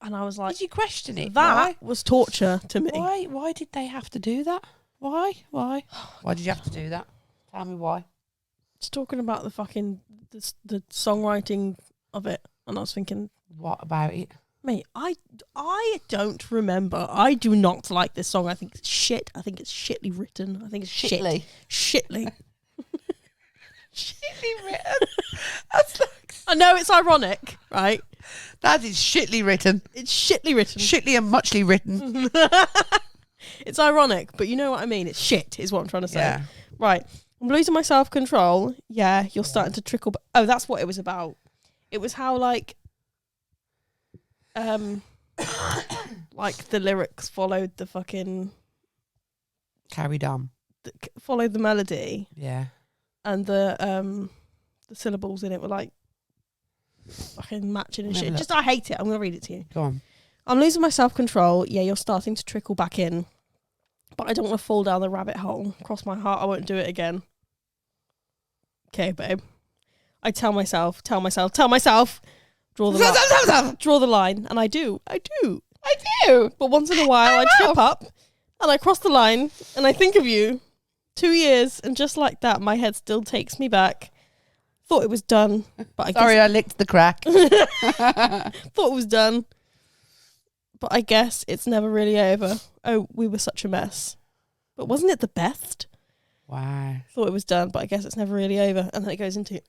And I was like, Did you question it? that was torture to me. Why? Why did they have to do that? Why? Why did you have to do that? Tell me why. Just talking about the fucking the songwriting of it, and I was thinking, What about it? mate, I don't remember. I do not like this song. I think it's shit. I think it's shitly written. I think it's Shitly. shit. Shitly. Shitly written. That's like, I know it's ironic, right? that is shitly written. It's shitly written. Shitly and muchly written. It's ironic, but you know what I mean. It's shit, is what I'm trying to say. Yeah. Right. I'm losing my self-control. Yeah, you're starting to trickle. Oh, that's what it was about. It was how, like the lyrics followed the fucking... Carried on. Followed the melody. Yeah. And the syllables in it were, like, fucking matching and shit. Just, I hate it. I'm going to read it to you. Go on. I'm losing my self-control. Yeah, you're starting to trickle back in. But I don't want to fall down the rabbit hole. Cross my heart, I won't do it again. Okay, babe. I tell myself. draw the line. Draw the line, and I do. But once in a while, I trip up, and I cross the line, and I think of you. 2 years, and just like that, my head still takes me back. Thought it was done, but I licked the crack. Thought it was done, but I guess it's never really over. Oh, we were such a mess, but wasn't it the best? Wow. Thought it was done, but I guess it's never really over. And then it goes into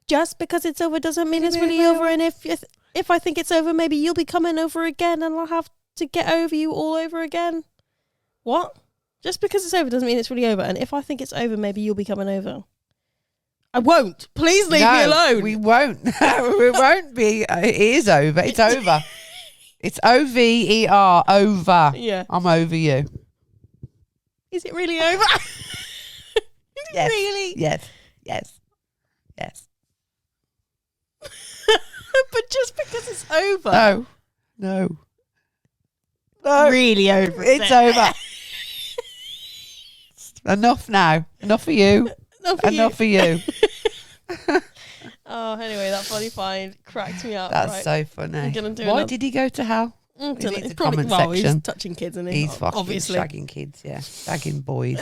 just because it's over doesn't mean it's really over. And if I think it's over, maybe you'll be coming over again, and I'll have to get over you all over again. What? Just because it's over doesn't mean it's really over. And if I think it's over, maybe you'll be coming over. I won't. Please leave me alone. We won't. It won't be. It is over. It's over. It's OVER. Over. Yeah. I'm over you. Is it really over? Yes. Really? Yes. But just because it's over. No. Really over. It's over. Enough now. Enough for you. Enough for you. Oh, anyway, that funny find cracked me up. That's so funny. I'm gonna do Why did he go to hell? It's probably he's touching kids, isn't he? He's fucking obviously shagging kids, yeah. Shagging boys.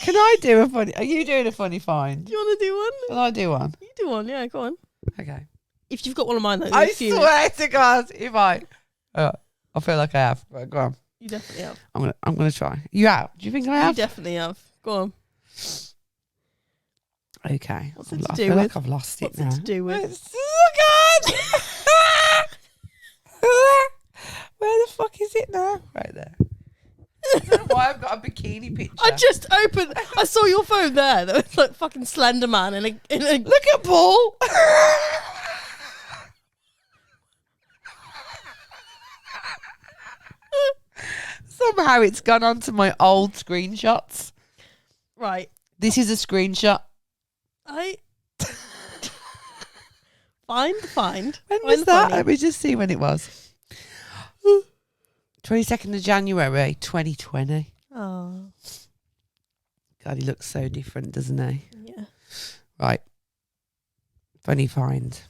Can I do a funny... Are you doing a funny find? Do you want to do one? Can I do one? You do one, yeah, go on. Okay. If you've got one of mine, though. I swear to God, if I feel like I have. Right, go on. You definitely have. I'm gonna try. You have? Do you think I have? You definitely have. Go on. Okay. What's it to I do feel with? like I've lost it now. What's it to do with? It's so good. Where the fuck is it now? Right there. I don't know why I've got a bikini picture. I just opened. I saw your phone there. That was like fucking Slender Man in a. Look at Paul. Somehow it's gone onto my old screenshots. Right. This is a screenshot. Find. When was that? Let me just see when it was. 22nd of January, 2020. Oh. God, he looks so different, doesn't he? Yeah. Right. Funny find.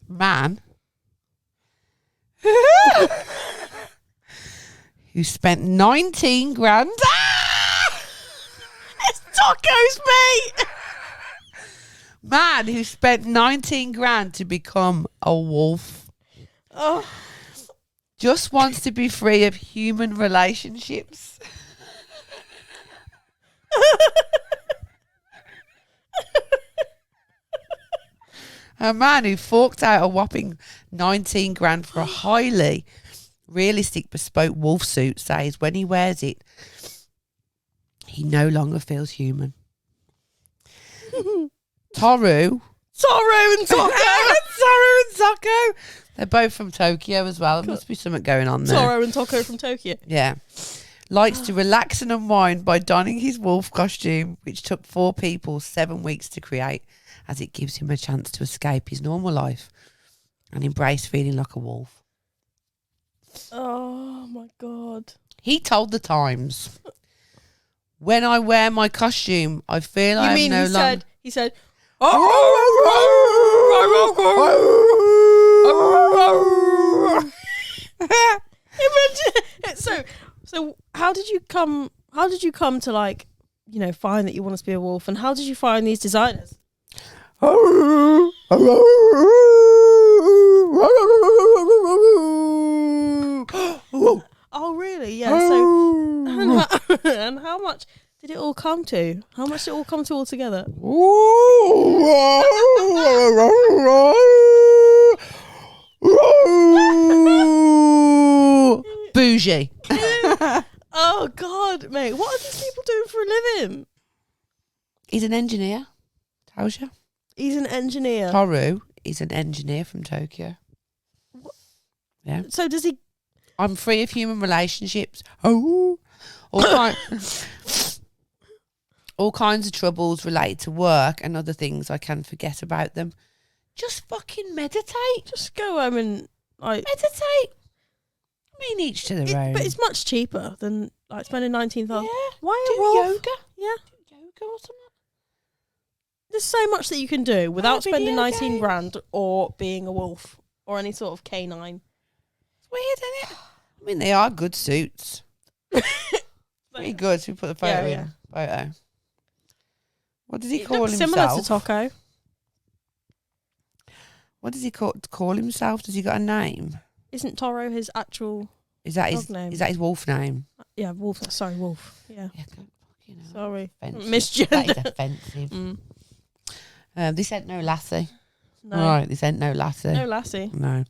Man who spent 19 grand. It's Taco's mate. Man who spent 19 grand to become a wolf. Oh. Just wants to be free of human relationships. A man who forked out a whopping 19 grand for a highly realistic bespoke wolf suit says when he wears it, he no longer feels human. Toru and Taco. They're both from Tokyo as well. There must be something going on there. Toru and Taco from Tokyo. Yeah. Likes to relax and unwind by donning his wolf costume, which took 4 people 7 weeks to create, as it gives him a chance to escape his normal life and embrace feeling like a wolf. Oh, my God. He told the Times, when I wear my costume, I feel I am no longer... He said... So how did you come to, like, you know, find that you want to be a wolf, and how did you find these designers? Oh, really? Yeah. So, and how much did it all come to? How much did it all come to altogether? Bougie. Oh, God, mate. What are these people doing for a living? He's an engineer. Tells you. He's an engineer. Toru is an engineer from Tokyo. What? Yeah. So does he... I'm free of human relationships. All kinds of troubles related to work and other things. I can forget about them. Just fucking meditate. Just go home and... meditate. I mean, each to their own. But it's much cheaper than like spending 19,000. Yeah. Why Do a wolf? yoga. Yeah. Do yoga or something. There's so much that you can do without video spending 19 game. grand or being a wolf or any sort of canine. It's weird, isn't it? I mean, they are good suits. Pretty good. So we put the photo in. Photo. What does he call himself? Similar to Taco. What does he call himself? Does he got a name? Isn't Toro his actual Is that dog his name? Is that his wolf name? Yeah, wolf. Sorry, wolf. Yeah. Sorry. Offensive. Misgender. That is offensive. This ain't no lassie. No. All right, this ain't no lassie. No lassie. No.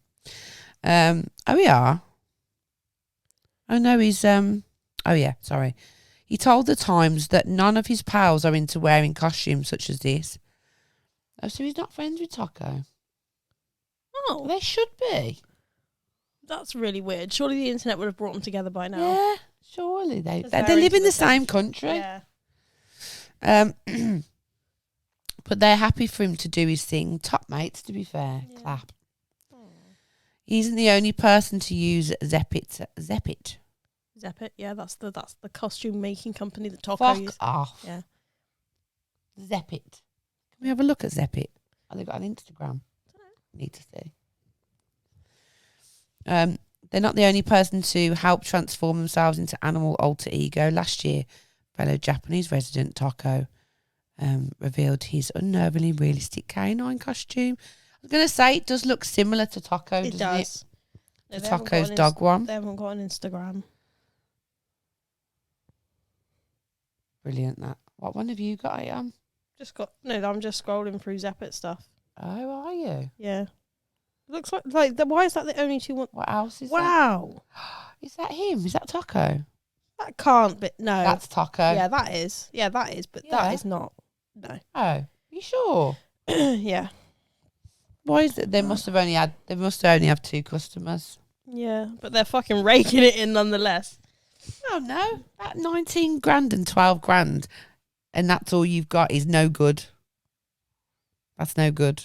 We are. Oh no, he's oh yeah, sorry. He told the Times that none of his pals are into wearing costumes such as this. Oh, so he's not friends with Taco. Oh, They should be. that's really weird. Surely the internet would have brought them together by now. Yeah, surely they Because live into in the the same same- country. Yeah. But they're happy for him to do his thing. Top mates, to be fair. Yeah. Clap. He isn't the only person to use Zeppit. Zeppit, yeah, that's the costume making company that Taco Fuck uses. off. Yeah. Zeppit. Can we have a look at Zeppit? Have they got an Instagram? Need to see. They're not the only person to help transform themselves into animal alter ego. Last year, fellow Japanese resident Taco revealed his unnervingly realistic canine costume. I was going to say, it does look similar to Taco, It doesn't does. it? No, To they haven't got Taco's an dog one. They haven't got an Instagram. Brilliant, that. What one have you got it on? I'm just scrolling through Zeppit stuff. Oh, are you? Yeah. Looks like why is that the only two one? What else is Wow. that? Is that him? Is that Taco? That can't be. No. That's Taco. Yeah, that is. Yeah, that is. But Yeah. that is not. No. Oh, you sure? Yeah. Why is it? They must only have 2 customers. Yeah, but they're fucking raking it in nonetheless. Oh no, that 19 grand and 12 grand, and that's all you've got is no good. That's no good.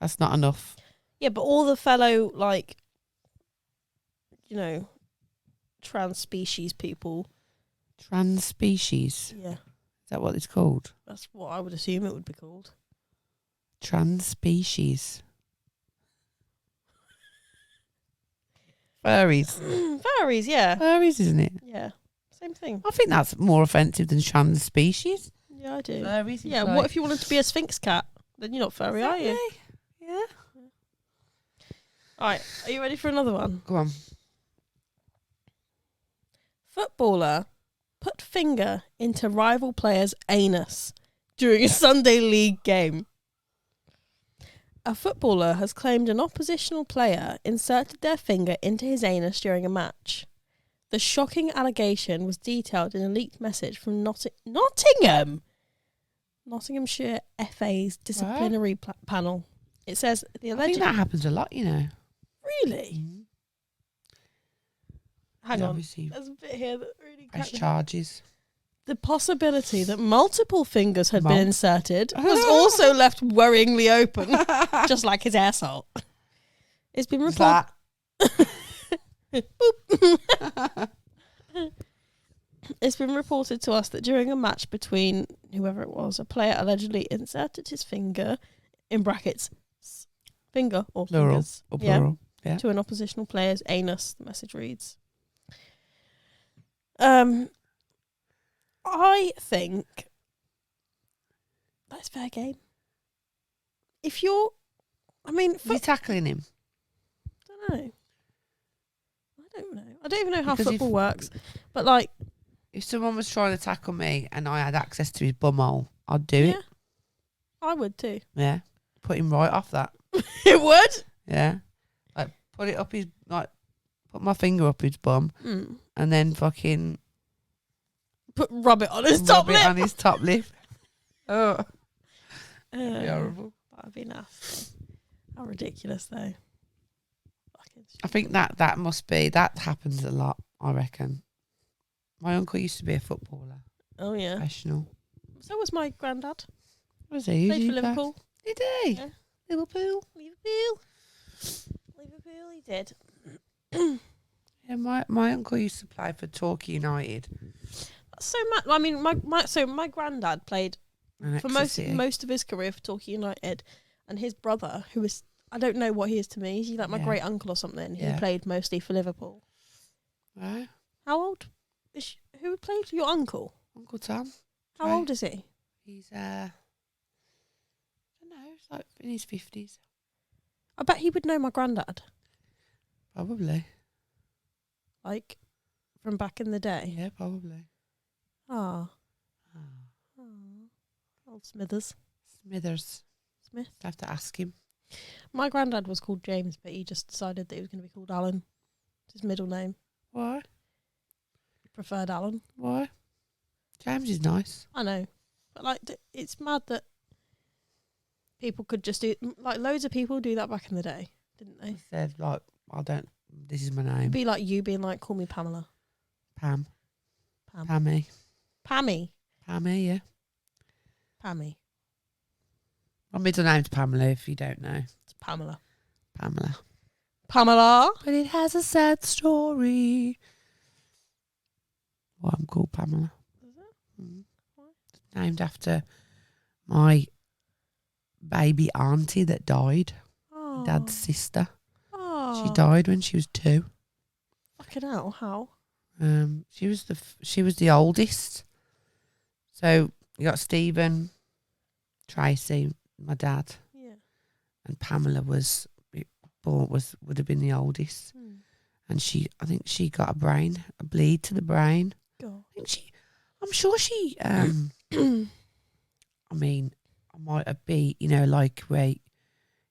That's not enough. Yeah, but all the fellow trans species people. Trans species. Yeah, Is that what it's called? that's what I would assume it would be called. Trans species. Furries. Furries, yeah. Furries, isn't it? Yeah, same thing. I think that's more offensive than trans species. Yeah, I do. Furries. Yeah, what if you wanted to be a Sphinx cat? Then you're not furry, are you? Yeah. All right, are you ready for another one? Go on. Footballer put finger into rival player's anus during a Sunday league game. A footballer has claimed an oppositional player inserted their finger into his anus during a match. The shocking allegation was detailed in a leaked message from Nottinghamshire FA's disciplinary panel. It says the alleged... I think that happens a lot, you know. Really? Mm-hmm. Hang on. Obviously, There's a bit here that really... press charges. The possibility that multiple fingers had been inserted was also left worryingly open, just like his asshole. It's been reported. It's been reported to us that during a match between whoever it was, a player allegedly inserted his finger, in brackets, finger or Plural. fingers, Or plural. Yeah. to an oppositional player's anus. The message reads. I think that's fair game. If you're, Is he tackling him? I don't know. I don't even know how Because football works. But like, If someone was trying to tackle me and I had access to his bumhole, I'd do it. I would too. Yeah. Put him right off that. It would. Yeah. Like put my finger up his bum and then fucking Rub it on his top rub lip. it on his top lip. Oh. That'd be Uh, horrible. That'd be nasty. How ridiculous though. Fucking I think that happens a lot, I reckon. My uncle used to be a footballer. Oh yeah. Professional. So was my granddad. Was he? Played for Liverpool. Did he? Yeah. Liverpool. Liverpool, he did. Yeah, my uncle used to play for Torquay United. That's so mad. I mean, my granddad played And for Exeter. most of his career for Torquay United, and his brother, who is, I don't know what he is to me. He's like my great uncle or something. Yeah. He played mostly for Liverpool. Right. How old is who played? Your uncle? Uncle Tom. How old is he? He's I don't know, he's like in his 50s. I bet he would know my granddad, Probably. like from back in the day. Yeah, probably. Ah, Oh. old Smithers. Smithers. Smith. I have to ask him. My granddad was called James, but he just decided that he was going to be called Alan. It's his middle name. Why? He preferred Alan. Why? James is nice. I know, but like it's mad that people could just do, like, loads of people do that back in the day, didn't they? He said, like, this is my name. It'd be like you being like, call me Pamela. Pam. Pam. Pammy. Pammy. Pammy, yeah. Pammy. My middle name's Pamela, if you don't know. It's Pamela. Pamela. Pamela. But it has a sad story. Well, I'm called Pamela. Is it? Mm. Why? It's named after my baby auntie that died. Oh. Dad's sister. Oh. She died when she was 2. Fucking hell, how? She was the oldest. So you got Stephen, Tracy, my dad, Yeah. and Pamela would have been the oldest. And I think she got a bleed to the brain. God. I'm sure she, I mean, I might be, like where,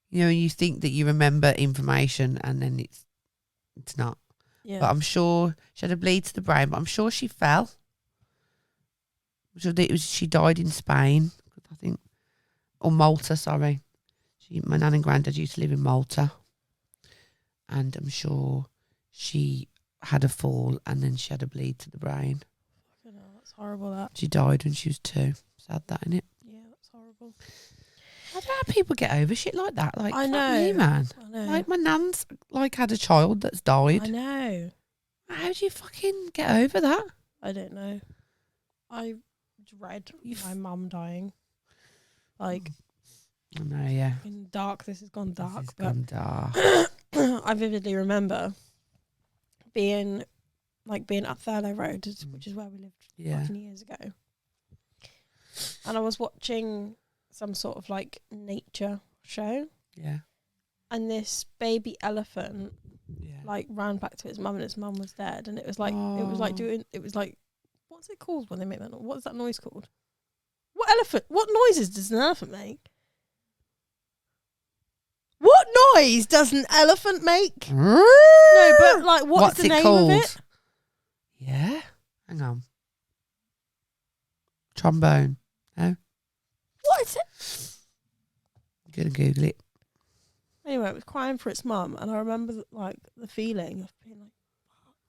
you think that you remember information and then it's not. Yeah. But I'm sure she had a bleed to the brain, but I'm sure she fell. She died in Spain, I think, or Malta, sorry. My nan and granddad used to live in Malta. And I'm sure she had a fall and then she had a bleed to the brain. Fucking hell, that's horrible, that. She died when she was 2. Sad that, innit? Yeah, that's horrible. I don't know how people get over shit like that. Like, I fuck know. me, man. I know. Like, my nan's, had a child that's died. I know. How do you fucking get over that? I don't know. I dread my mum dying. Like, I know, yeah. in dark, this has gone dark. This has gone dark. I vividly remember being at Thurlow Road, which is where we lived fucking years ago. And I was watching some sort of like nature show. Yeah. And this baby elephant Yeah. ran back to its mum, and its mum was dead. And it was like what's it called when they make that noise? What's that noise called? What noises does an elephant make? What noise does an elephant make? No, but like, what's the name called? of it? Yeah. Hang on. Trombone. No? What is it? I'm going to Google it. Anyway, it was crying for its mum, and I remember the feeling of being like,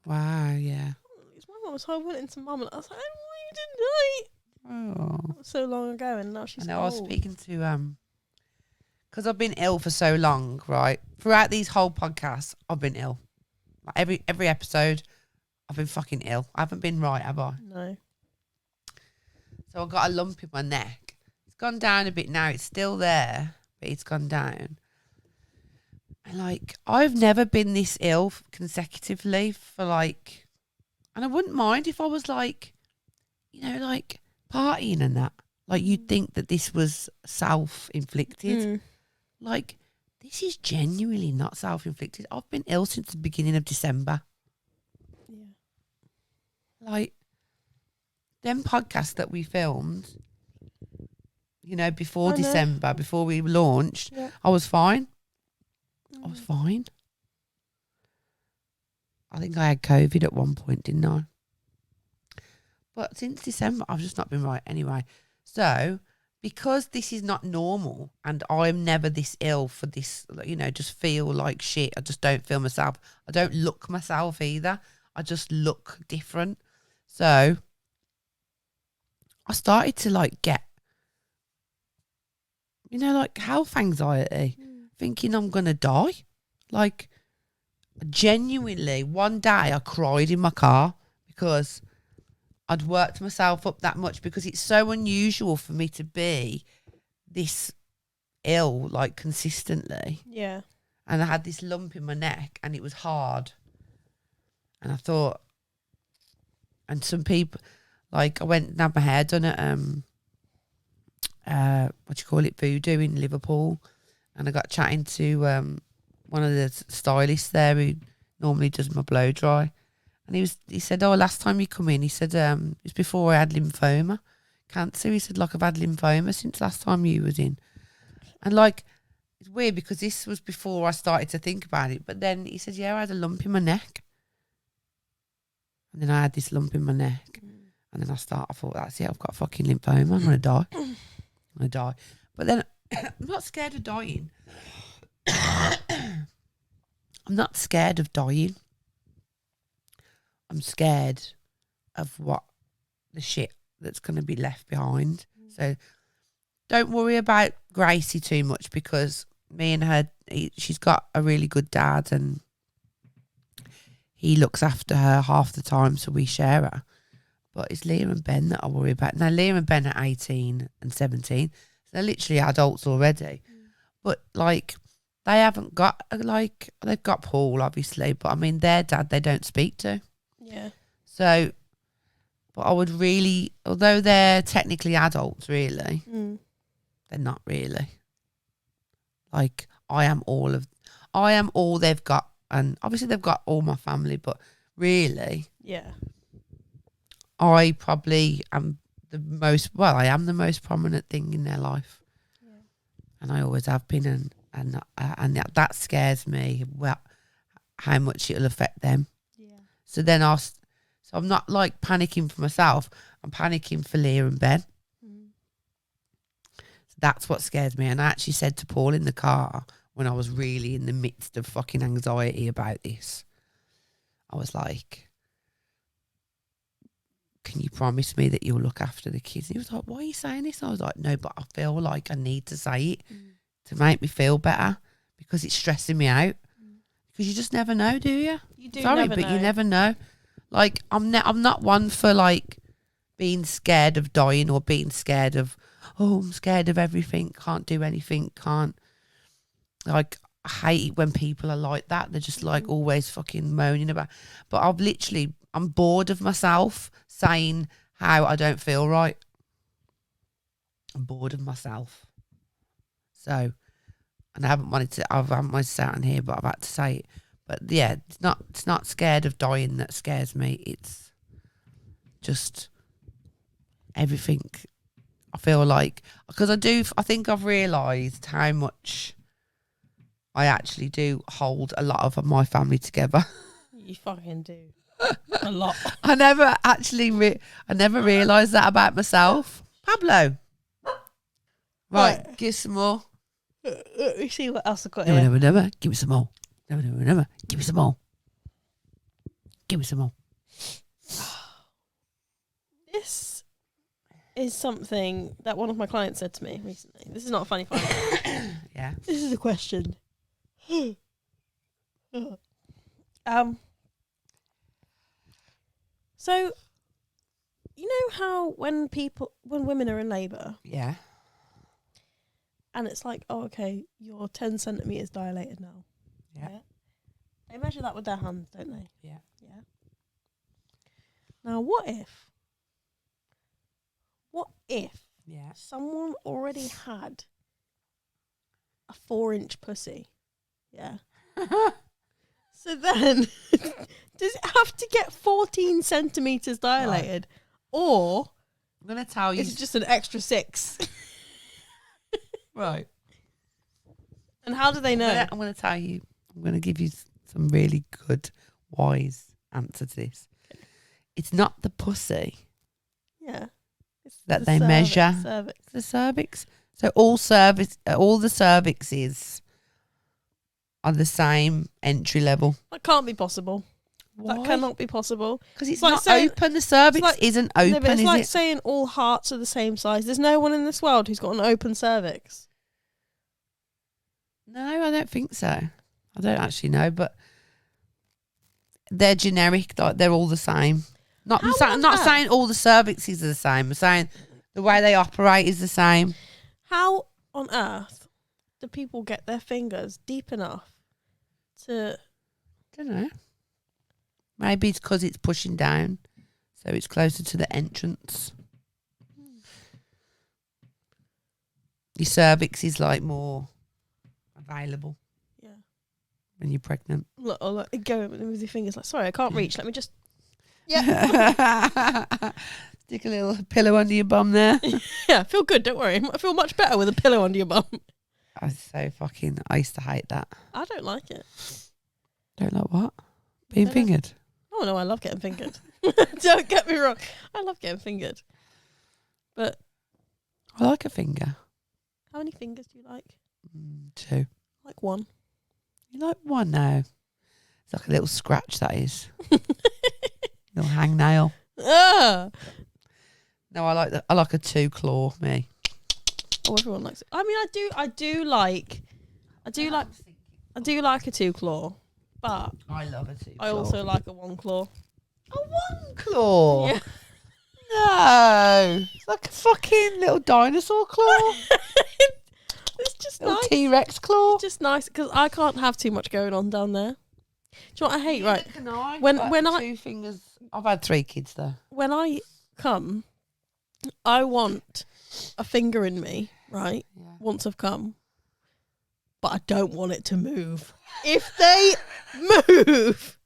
Wow, yeah. it's my mum. So I went into mum, and I was like, why you didn't die? Oh. That was so long ago, and now she's I know. old. I was speaking to because I've been ill for so long, right? Throughout these whole podcasts, I've been ill. Like every episode, I've been fucking ill. I haven't been right, have I? No. So I got a lump in my neck. It's gone down a bit now. It's still there, but it's gone down. And I've never been this ill consecutively for and I wouldn't mind if I was partying and that. You'd think that this was self-inflicted. This is genuinely not self-inflicted. I've been ill since the beginning of December. Yeah. Them podcasts that we filmed, before December, before we launched, I was fine. I was fine. I think I had COVID at one point, didn't I? But since December, I've just not been right anyway. So, because this is not normal and I'm never this ill for this, just feel like shit. I just don't feel myself. I don't look myself either. I just look different. So, I started to get, health anxiety, thinking I'm going to die. genuinely, one day I cried in my car because I'd worked myself up that much, because it's so unusual for me to be this ill, like, consistently. Yeah. And I had this lump in my neck and it was hard. And I thought, and some people, like, I went and had my hair done at, Voodoo in Liverpool. And I got chatting to one of the stylists there who normally does my blow dry. And he said, oh, last time you come in, he said, it was before I had lymphoma, cancer. He said, like, I've had lymphoma since last time you was in. And, like, it's weird because this was before I started to think about it. But then he said, yeah, I had a lump in my neck. And then I had this lump in my neck. And then I thought, that's it, I've got fucking lymphoma. I'm going to die. I'm going to die. But then I'm not scared of dying. I'm not scared of dying. I'm scared of what the shit that's going to be left behind. So don't worry about Gracie too much, because me and her, she's got a really good dad and he looks after her half the time, so we share her. But it's Leah and Ben that I worry about. Now, Leah and Ben are 18 and 17. So they're literally adults already. But, like, they haven't got, like, they've got Paul, obviously. But, I mean, their dad, they don't speak to. Yeah. So, but I would really, although they're technically adults, really, they're not really. Like, I am all they've got. And obviously they've got all my family, but really, yeah, I probably am I am the most prominent thing in their life. Yeah. And I always have been, and that scares me, well, how much it'll affect them. Yeah. So then so I'm not, like, panicking for myself, I'm panicking for Leah and Ben. So that's what scares me. And I actually said to Paul in the car, when I was really in the midst of fucking anxiety about this, I was like, can you promise me that you'll look after the kids? And he was like, why are you saying this? I was like, no, but I feel like I need to say it to make me feel better, because it's stressing me out. Because you just never know, do you? You do. Sorry, but you never know. Like, I'm not one for, like, being scared of dying or being scared of, oh, I'm scared of everything, can't do anything, can't. Like, I hate it when people are like that. They're just, like, always fucking moaning about. But I'm bored of myself saying how I don't feel right. I'm bored of myself. So, and I haven't wanted to say it on here, but I've had to say it. But yeah, it's not scared of dying that scares me. It's just everything. I feel like, because I think I've realised how much I actually do hold a lot of my family together. You fucking do. A lot. I never realised that about myself. Pablo. Right, give some more. Let me see what else I've got here. Never. Give me some more. Never. Give me some more. Give me some more. This is something that one of my clients said to me recently. This is not a funny find. Yeah. This is a question. So, you know how when women are in labour, yeah, and it's like, oh, okay, you're 10 centimetres dilated now. Yeah. They measure that with their hands, don't they? Yeah. Yeah. Now, what if someone already had a 4-inch pussy? Yeah. So then, does it have to get 14 centimetres dilated? Right. Or I'm going to tell you, it's just an extra 6? Right. And how do they know? I'm going to tell you, I'm going to give you some really good, wise answer to this. It's not the pussy. Yeah. It's that they measure. Cervix. The cervix. So all the cervixes are the same entry level. That can't be possible. Why? That cannot be possible. Because it's not like open. The cervix isn't open, no, but it's like saying all hearts are the same size. There's no one in this world who's got an open cervix. No, I don't think so. I don't actually know, but they're generic. Like they're all the same. Not saying all the cervixes are the same. I'm saying the way they operate is the same. How on earth do people get their fingers deep enough to? Don't know. Maybe it's because it's pushing down, so it's closer to the entrance. Your cervix is like more available. Yeah. When you're pregnant. Look, go with your fingers. Like, sorry, I can't reach. Let me just. Yeah. Stick a little pillow under your bum there. Yeah, feel good. Don't worry. I feel much better with a pillow under your bum. I used to hate that. I don't like it. Don't like what? Being fingered. Oh no, I love getting fingered. Don't get me wrong. I love getting fingered. But I like a finger. how many fingers do you like? 2. Like 1. You like 1 now? It's like a little scratch, that is. Little hangnail. Ah. No, I like a 2 claw, me. Oh, everyone likes it. I mean, I do like a 2 claw, but I love a 2 claw. I also like a 1 claw. A 1 claw? Yeah. No. It's like a fucking little dinosaur claw. It's just little nice. T-Rex claw. It's just nice because I can't have too much going on down there. Do you know what I hate? Right. Can I? When like I 2 fingers. I've had 3 kids though. when I come, I want a finger in me, right? Yeah. Once I've come, but I don't want it to move. If they move,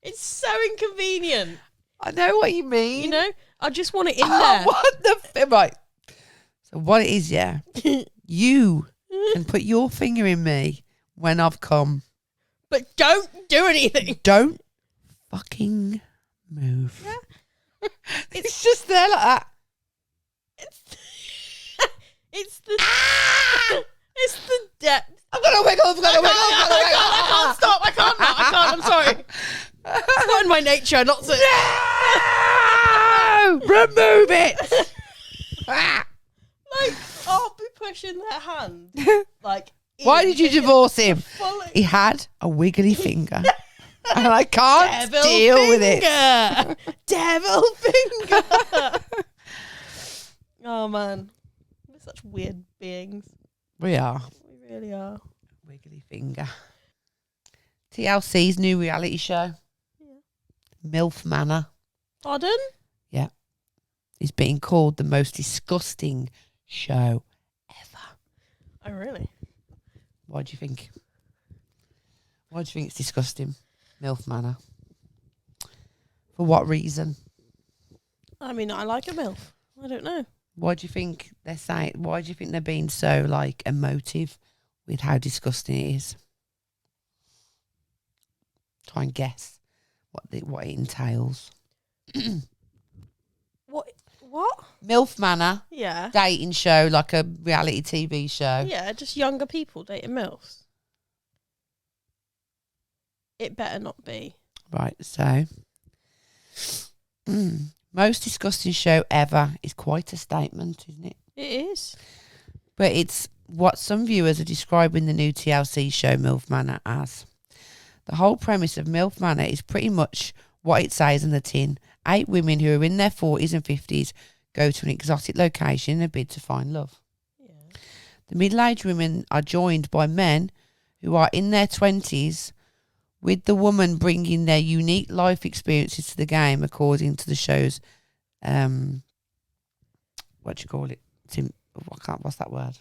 it's so inconvenient. I know what you mean. You know, I just want it in I there. want right. So what it is, yeah. You can put your finger in me when I've come. But don't do anything. Don't fucking move. Yeah. It's just there like that. It's the it's the depth. I'm gonna wiggle. I can't stop. I can't. I'm sorry. It's not in my nature not to. No! Remove it. Like, I'll be pushing their hand. Like, why did you divorce him? Fully. He had a wiggly finger. And I can't deal with it. Devil finger. Oh, man. We're such weird beings. We are. We really are. Wiggly finger. TLC's new reality show. Yeah. MILF Manor. Pardon? Yeah. It's being called the most disgusting show ever. Oh, really? What do you think? Why do you think it's disgusting? MILF Manor. For what reason? I mean, I like a MILF. I don't know. Why do you think they're saying? Why do you think they're being so like emotive with how disgusting it is? Try and guess what it entails. What? MILF Manor. Yeah. Dating show, like a reality TV show. Yeah, just younger people dating MILFs. It better not be. Right, so most disgusting show ever is quite a statement, isn't it? It is. But it's what some viewers are describing the new TLC show MILF Manor as. The whole premise of MILF Manor is pretty much what it says on the tin. 8 women who are in their 40s and 50s go to an exotic location in a bid to find love. Yeah. The middle-aged women are joined by men who are in their 20s, with the woman bringing their unique life experiences to the game, according to the show's, what do you call it? What's that word?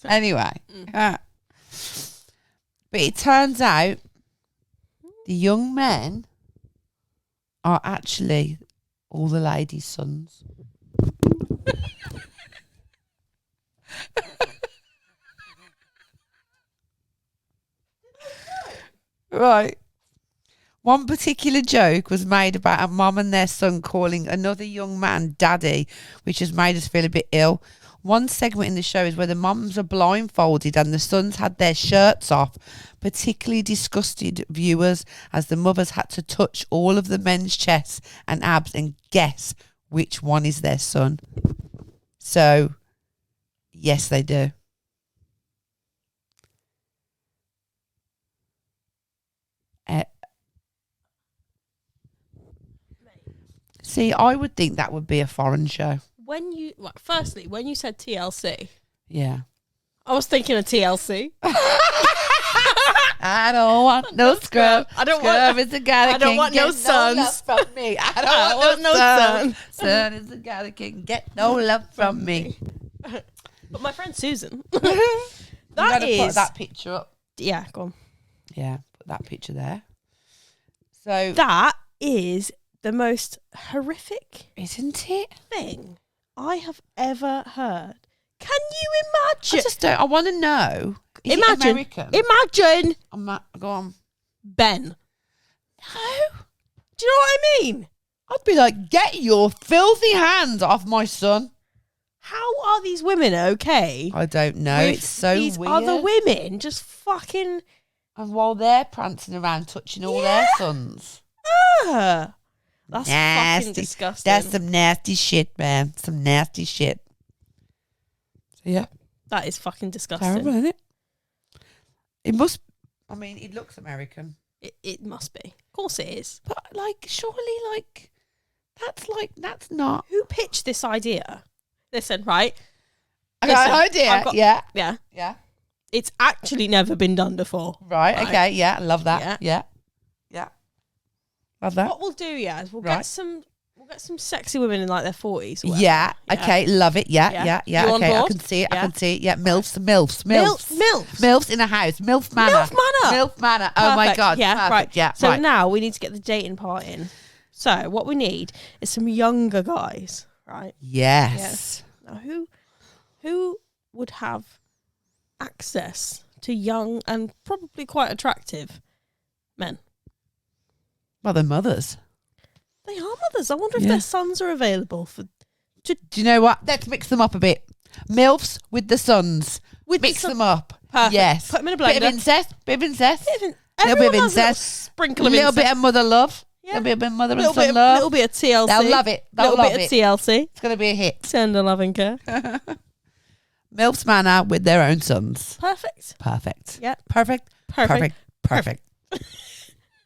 Anyway, but it turns out the young men are actually all the ladies' sons. Right. One particular joke was made about a mum and their son calling another young man daddy, which has made us feel a bit ill. One segment in the show is where the mums are blindfolded and the sons had their shirts off, particularly disgusted viewers as the mothers had to touch all of the men's chests and abs and guess which one is their son. So, Yes, they do. See, I would think that would be a foreign show. Firstly, when you said TLC, Yeah. I was thinking of TLC. I don't want no scrub. I don't Is the guy that I don't want no love sons from me. I don't want no sons. Son is the guy that can get no love from me. But my friend Susan, Put that picture up. Yeah, go on. Yeah, put that picture there. So that is the most horrific, isn't it, thing I have ever heard. Can you imagine? I just don't. I want to know. Is it American? Imagine. Go on. Ben. No. Do you know what I mean? I'd be like, get your filthy hands off my son. How are these women okay? I don't know. It's so these weird. Other women just fucking. And while they're prancing around touching all their sons. That's nasty. Fucking disgusting. That's some nasty shit, man. Some nasty shit. So, yeah. That is fucking disgusting. Terrible, isn't it? It must. I mean, it looks American. It must be. Of course it is. But, surely, that's not. Who pitched this idea? Listen, right? I got an idea. Yeah. It's actually never been done before. Right. Okay. Yeah. I love that. Yeah. Love that. What we'll do, is we'll get some sexy women in like their 40s. Yeah. Okay. Love it. Yeah. You on Okay. I board? can see it. Yeah. I can see it. Yeah. MILFs in a house. MILF manor. MILF manor. Oh my God. Yeah. Perfect. Right. Yeah. So now we need to get the dating part in. So what we need is some younger guys, right? Yes. Yeah. Now who would have access to young and probably quite attractive men? Well, they're mothers. They are mothers. I wonder if their sons are available for. Do you know what? Let's mix them up a bit. MILFs with the sons. Mix them up. Perfect. Yes. Put them in a blender. Bit of incest. Little bit of incest. Sprinkle of a little incest. bit of mother love. Yeah. A little bit of mother and Little son love. A little bit of TLC. They'll love it. A little bit of TLC. It's going to be a hit. Tender loving care. MILFs manor with their own sons. Perfect. Yeah. Perfect.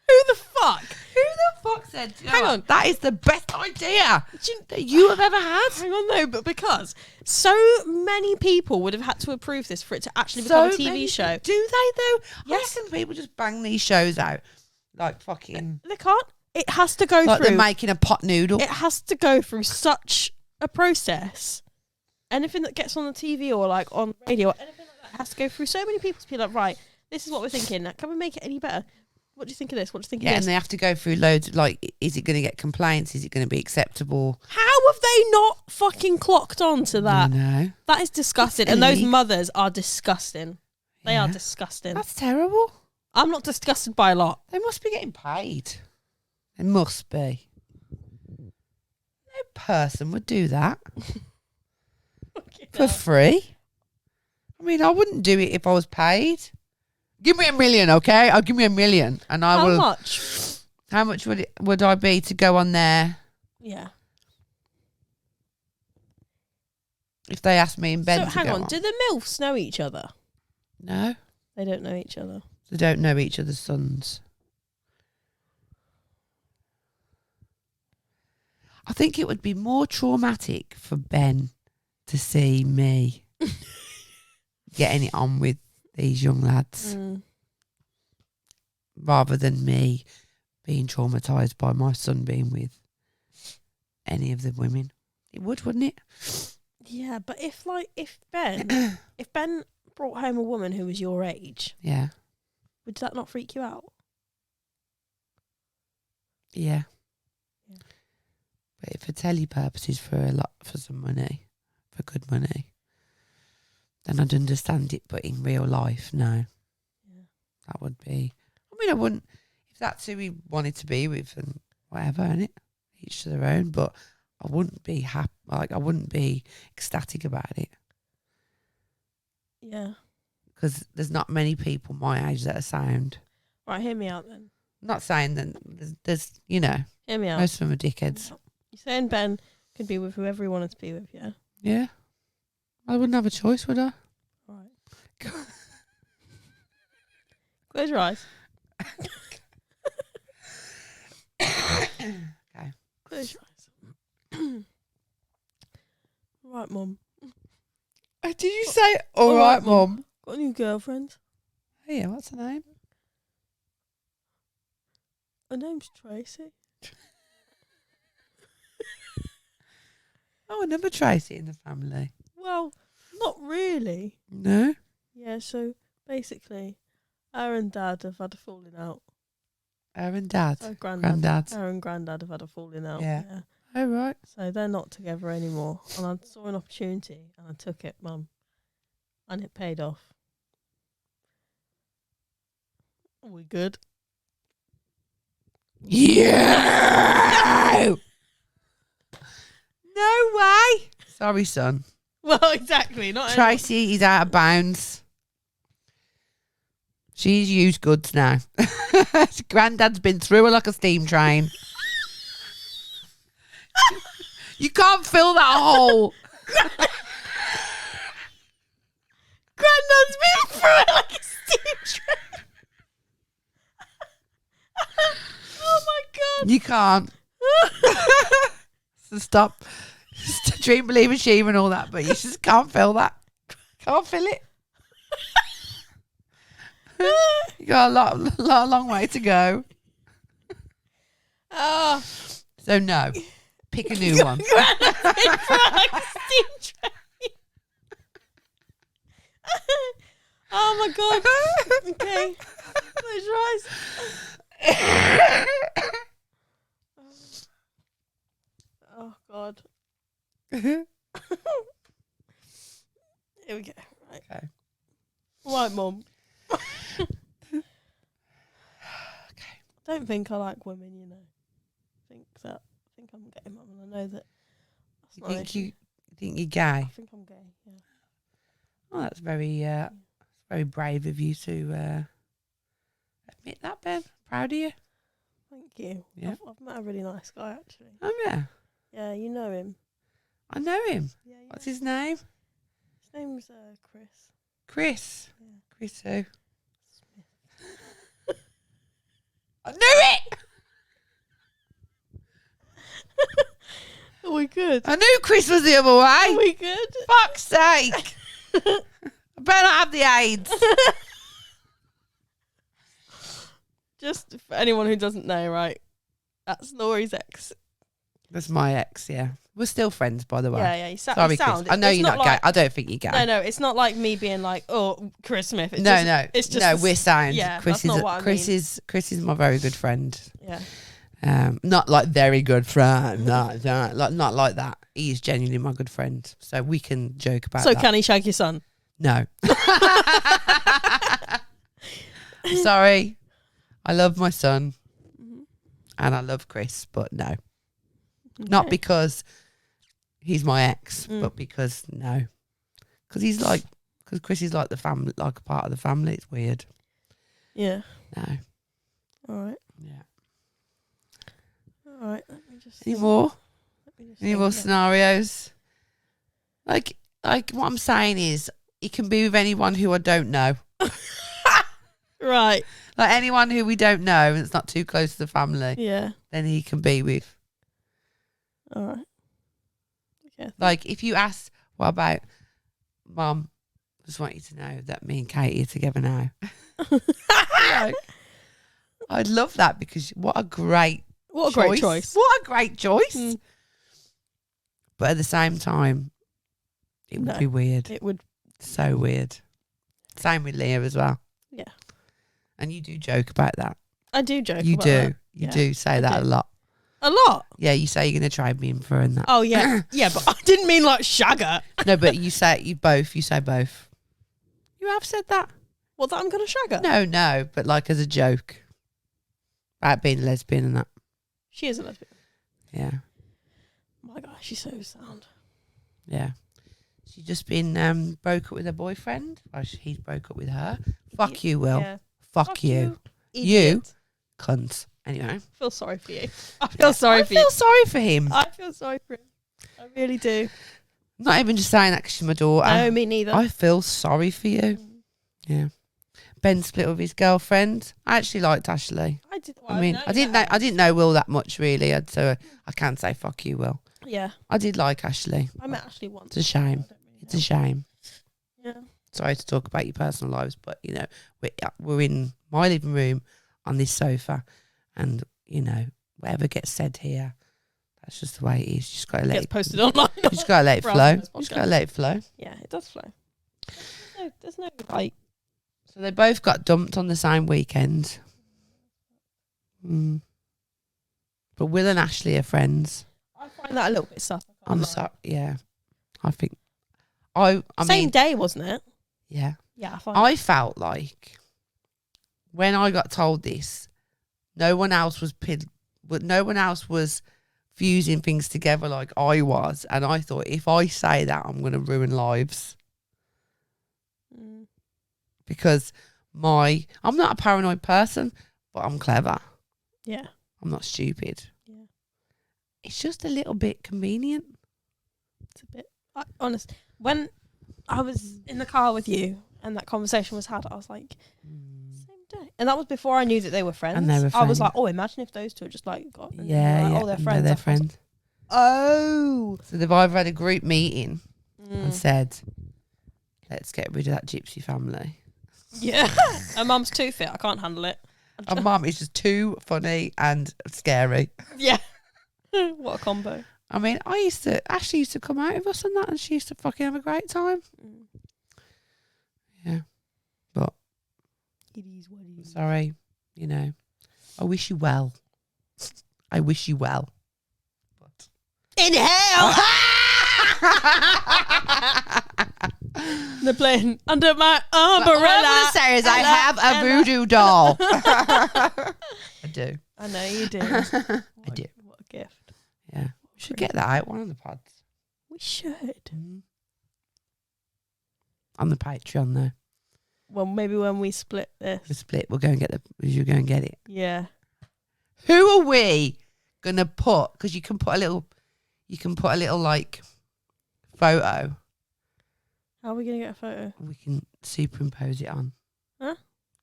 Who the fuck? Who the fuck said? Hang on. That is the best idea that you have ever had. Hang on, no, but because so many people would have had to approve this for it to actually become a TV show. Do they though? Yes. I reckon people just bang these shows out like fucking. They can't. It has to go like through. they're making a pot noodle. It has to go through such a process. Anything that gets on the TV or like on radio or anything like that has to go through so many people to be like, right, this is what we're thinking. Can we make it any better? What do you think of this? What do you think of this? And they have to go through loads of, like, is it going to get complaints? Is it going to be acceptable? How have they not fucking clocked on to that? No. That is disgusting. And those mothers are disgusting. They are disgusting. That's terrible. I'm not disgusted by a lot. They must be getting paid. They must be. No person would do that for free. I mean, I wouldn't do it if I was paid. Give me $1 million, okay? I'll give me $1 million, and I will. How much? How much would I be to go on there? Yeah. If they asked me in bed. So hang on, do the MILFs know each other? No, they don't know each other. They don't know each other's sons. I think it would be more traumatic for Ben to see me getting it on with these young lads rather than me being traumatised by my son being with any of the women. It would, wouldn't it? Yeah, but if Ben brought home a woman who was your age, yeah, would that not freak you out? Yeah. But if for telly purposes, for some money, for good money, then I'd understand it. But in real life, no. Yeah. That would be. I mean, I wouldn't. If that's who he wanted to be with, and whatever, innit? Each to their own. But I wouldn't be happy. Like, I wouldn't be ecstatic about it. Yeah. Because there's not many people my age that are sound. Right, hear me out then. I'm not saying that there's you know. Hear me out. Most of them are dickheads. You're saying Ben could be with whoever he wanted to be with, yeah? Yeah. I wouldn't have a choice, would I? Right. Close your eyes. Okay. Close your eyes. Right, Mum. Did you say, all right, Mum? Got a new girlfriend. Oh, yeah, what's her name? Her name's Tracy. Oh, another Tracy in the family. Well, not really. No? Yeah, so basically, her and Dad have had a falling out. Her and Dad. So Granddad. Her and Granddad have had a falling out. Yeah. Oh, right. So they're not together anymore. And I saw an opportunity and I took it, Mum. And it paid off. Are we good? Yeah! No way! Sorry, son. Well, exactly. Not Tracy is out of bounds. She's used goods now. Granddad's been through her like a steam train. You can't fill that hole. Granddad's been through it like a steam train. Oh my God. You can't. So stop. Dream, believe, achieve and all that, but you just can't fill that. Can't fill it. You got a long way to go. Oh. So no. Pick a new one. Granddad's been through it like a steam train. Oh my God. Okay. Close your eyes. Oh God. Here we go. Right. Okay. Right, Mum. Okay. I don't think I like women, you know. I think I'm gay, Mum, and I know that. That's You not an think issue. you think you're gay? I think I'm gay. Yeah. Oh, that's very brave of you to admit that, Ben. Proud of you. Thank you. Yeah. I've met a really nice guy actually. Oh yeah, Yeah, you know him. I know him. Yeah. You What's know. his name? His name's Chris. Chris. Yeah. Chris who? Smith. I knew it. Are we good? I knew Chris was the other Are way. we good? Fuck's sake! I better not have the AIDS. Just for anyone who doesn't know, right? That's Laurie's ex. That's my ex. Yeah, we're still friends, by the way. Yeah, you Sorry, sound. Chris. I know it's you're not like, gay. I don't think you're gay. No, it's not like me being like, oh, Chris Smith. It's No. It's just no. We're sound. yeah, Chris that's is not what I mean. Chris is my very good friend. Yeah. Not like very good friend. No, not like that. He is genuinely my good friend, so we can joke about. So that. can he shag your son? No. Sorry, I love my son, and I love Chris, but no, not because he's my ex, but because no, because Chris is like the family, like a part of the family. It's weird. Yeah. No. All right. Yeah. All right. Let me just. Any more? Any think more now. scenarios? Like what I'm saying is, it can be with anyone who I don't know. Right. Like anyone who we don't know and it's not too close to the family, Yeah. then he can be with. All right. Okay. Like if you ask, what about Mum? Just want you to know that me and Katie are together now. Like, I'd love that because what a great choice. What a great choice. Mm. But at the same time, it would be weird. It would. So weird. Same with Leah as well. Yeah. And you do joke about that. I do joke. You about do. That. You Yeah, do say I that do. a lot. A lot. Yeah, you say you're going to trade me in for and that. Oh yeah. Yeah, but I didn't mean like shagger. No, but you say both. You You have said that. What, that I'm gonna shag her? No, but like as a joke about being a lesbian and that. She is a lesbian. Yeah, My God, she's so sound. yeah. She's just been broke up with her boyfriend. Well, he's broke up with her. Fuck you, Will. Yeah. Fuck you. Idiot. Cunt. Anyway. I feel sorry for you. I feel sorry for you. I feel sorry for him. I feel sorry for him. I really do. Not even just saying that because she's my daughter. No, me neither. I feel sorry for you. Yeah. Ben split with his girlfriend. I actually liked Ashley. I did. Well, I mean, I didn't know Will that much really, so I can't say fuck you, Will. Yeah. I did like Ashley. I met Ashley once. It's a shame. It's a shame. Yeah. Sorry to talk about your personal lives, but you know, we're in my living room on this sofa, and you know, whatever gets said here, that's just the way it is. You just gotta let Gets it posted online. You just gotta let it flow. You just gotta let it flow. Yeah, it does flow. There's no like. So they both got dumped on the same weekend. But Will and Ashley are friends. I find that a little bit sus. I'm sorry. Yeah, I think. I Same mean, day, wasn't it? yeah. Yeah, I felt like when I got told this, no one else was fusing things together like I was, and I thought if I say that, I'm going to ruin lives because I'm not a paranoid person, but I'm clever. Yeah, I'm not stupid. Yeah, it's just a little bit convenient. it's a bit honest. When I was in the car with you and that conversation was had, I was like, same day, and that was before I knew that they were friends. And they were I was friends. like, oh, imagine if those two had just like got, and Yeah, like, yeah. oh, they're No, friends. they're friends. Oh, So they've either had a group meeting and said, let's get rid of that gypsy family. Yeah. Her mum's too fit. I can't handle it. Our mum is just too funny and scary. Yeah. What a combo. I mean, Ashley used to come out with us and that, and she used to fucking have a great time. Yeah. But It is what it is. sorry, you know, I wish you well. I wish you well. But In hell! They're playing Under My Umbrella. What I'm going to say is I have a voodoo doll. I do. I know you do. I do. What a gift. Yeah. We should get that out one of the pods. We should. On the Patreon though. Well, maybe when we split this. The split, we'll go and get you go and get it. Yeah. Who are we gonna put? Because you can put a little like photo. How are we going to get a photo? We can superimpose it on. Huh?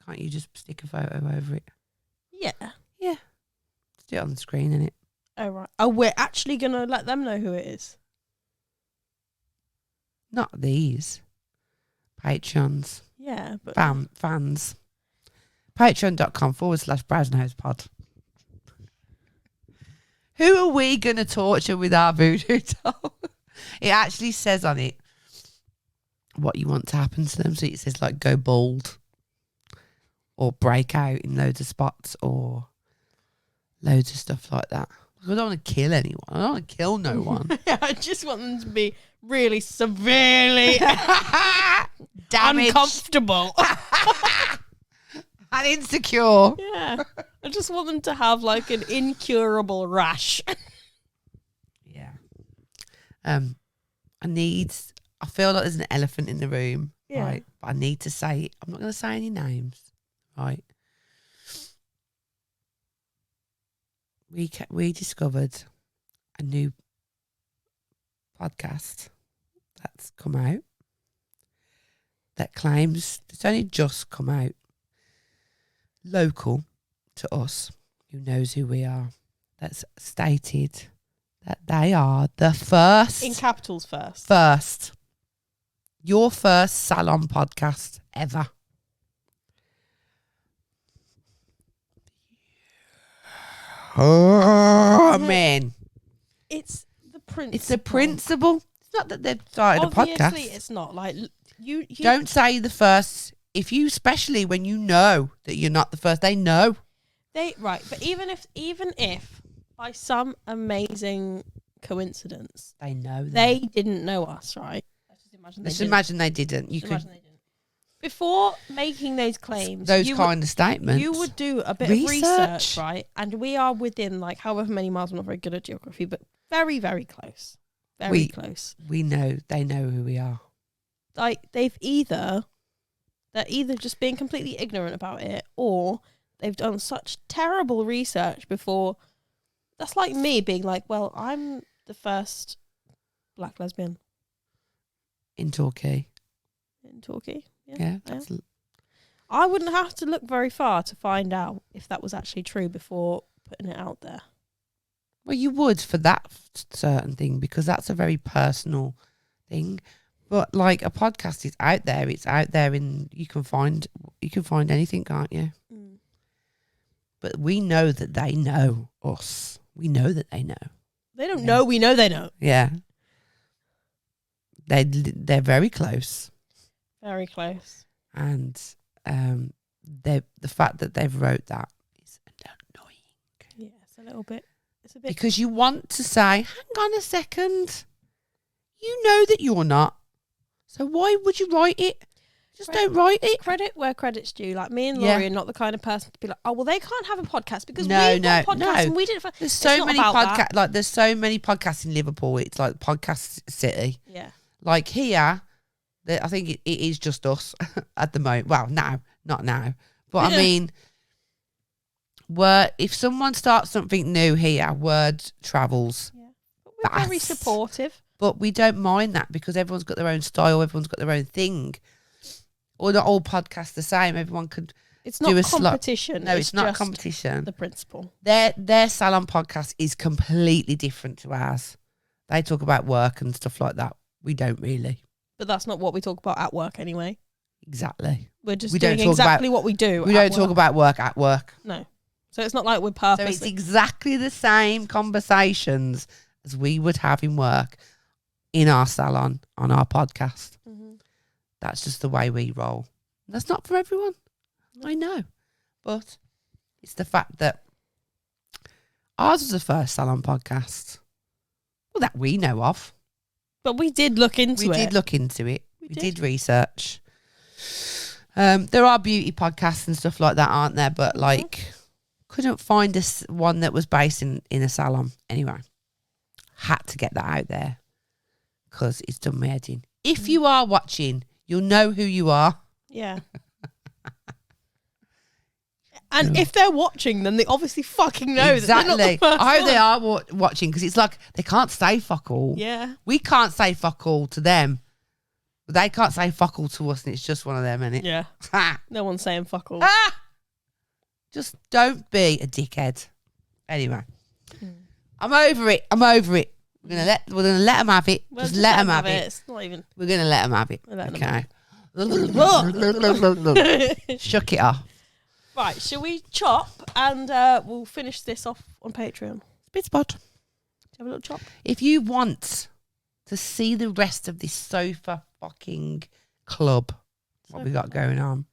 Can't you just stick a photo over it? Yeah. Yeah. Let's do it on the screen, innit? Oh, right. Oh, we're actually going to let them know who it is. Not these. Patreons. Yeah, but... Fans. Patreon.com/BrowsNosePod. Who are we going to torture with our voodoo doll? It actually says on it what you want to happen to them. So it says like go bald or break out in loads of spots or loads of stuff like that. I don't want to kill anyone. I don't want to kill no one. Yeah, I just want them to be really severely Damaged. uncomfortable. And insecure. Yeah. I just want them to have like an incurable rash. Yeah. I feel like there's an elephant in the room. Yeah. Right. But I need to say it. I'm not going to say any names. Right. We discovered a new podcast that's come out that claims it's only just come out, local to us, who knows who we are, that's stated that they are the first, In capitals first. Your first Salon podcast ever. Oh man, It's the principle. it's the principle. It's not that they've started Obviously, a podcast. it's not like you Don't say the first. If you, especially when you know that you're not the first, they know. But even if by some amazing coincidence They know. they didn't know us, right? Let's imagine they didn't. You could before making those claims, those kind of statements. You would do a bit of research, right? And we are within like however many miles. I'm not very good at geography, but very, very close. Very close. We know. They know who we are. Like they're either just being completely ignorant about it, or they've done such terrible research before. That's like me being like, well, I'm the first black lesbian. in Torquay. In Torquay. Yeah. I wouldn't have to look very far to find out if that was actually true before putting it out there. Well, you would for that certain thing because that's a very personal thing. But like a podcast is out there. It's out there, and you can find anything, can't you? Mm. But we know that they know us. We know that they know. They don't know. We know they know. Yeah. They're very close. Very close. And the fact that they've wrote that is annoying. Yeah, it's a little bit. It's a bit because you want to say, hang on a second, you know that you're not. So why would you write it? Just don't write it. Credit where credit's due. Like me and Laurie are not the kind of person to be like, oh well, they can't have a podcast because we've got podcasts and we didn't. There's so many podcasts. Like there's so many podcasts in Liverpool. It's like podcast city. Yeah. Like here, I think it is just us at the moment. Well, now, not now, but I mean, if someone starts something new here, word travels. Yeah. But we're very supportive. But we don't mind that because everyone's got their own style. Everyone's got their own thing. Or not all podcasts the same. Everyone could. It's not competition. No, it's not competition. The principle. Their Salon podcast is completely different to ours. They talk about work and stuff like that. We don't really. But that's not what we talk about at work anyway. Exactly. We're just doing exactly what we do. We don't talk about work at work. No. So it's not like we're purposely. So it's exactly the same conversations as we would have in work in our salon on our podcast. Mm-hmm. That's just the way we roll. That's not for everyone. I know. But it's the fact that ours was the first salon podcast. Well, that we know of. But we did look into it. We did look into it. We did research. There are beauty podcasts and stuff like that, aren't there? But like, couldn't find one that was based in a salon. Anyway, had to get that out there because it's done my head in. If you are watching, you'll know who you are. Yeah. And if they're watching, then they obviously fucking know exactly. that they're not the first I hope one. they are watching because it's like they can't say fuck all. Yeah. We can't say fuck all to them. But they can't say fuck all to us and it's just one of them, innit? Yeah. No one's saying fuck all. Just don't be a dickhead. Anyway. I'm over it. We're gonna let them have it. Just let them have it. It's not even. We're gonna let them have it. Okay. Shuck it off. Right, shall we chop and we'll finish this off on Patreon? Spit spot. Have a little chop. If you want to see the rest of this sofa fucking club, what we got going on,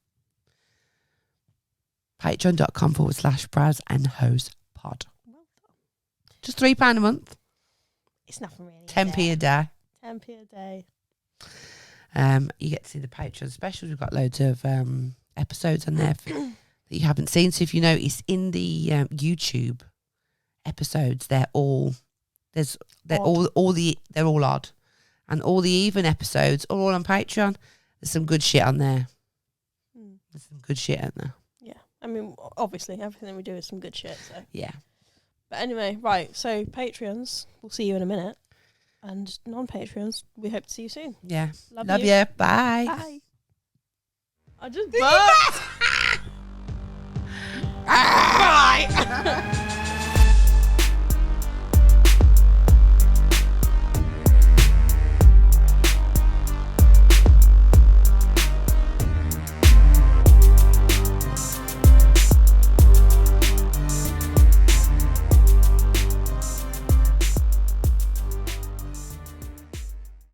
patreon.com/browse and hose pod. Well done. Just £3 a month. It's nothing really. 10p a day. 10p a day. You get to see the Patreon specials. We've got loads of episodes on there that you haven't seen. So if you notice in the YouTube episodes, they're all odd, and all the even episodes are all on Patreon. There's some good shit on there. There's some good shit on there. Yeah, I mean, obviously everything we do is some good shit. So yeah. But anyway, right. So Patreons, we'll see you in a minute, and non-Patreons, we hope to see you soon. Yeah. Love you. you. Bye. Bye. I just burped.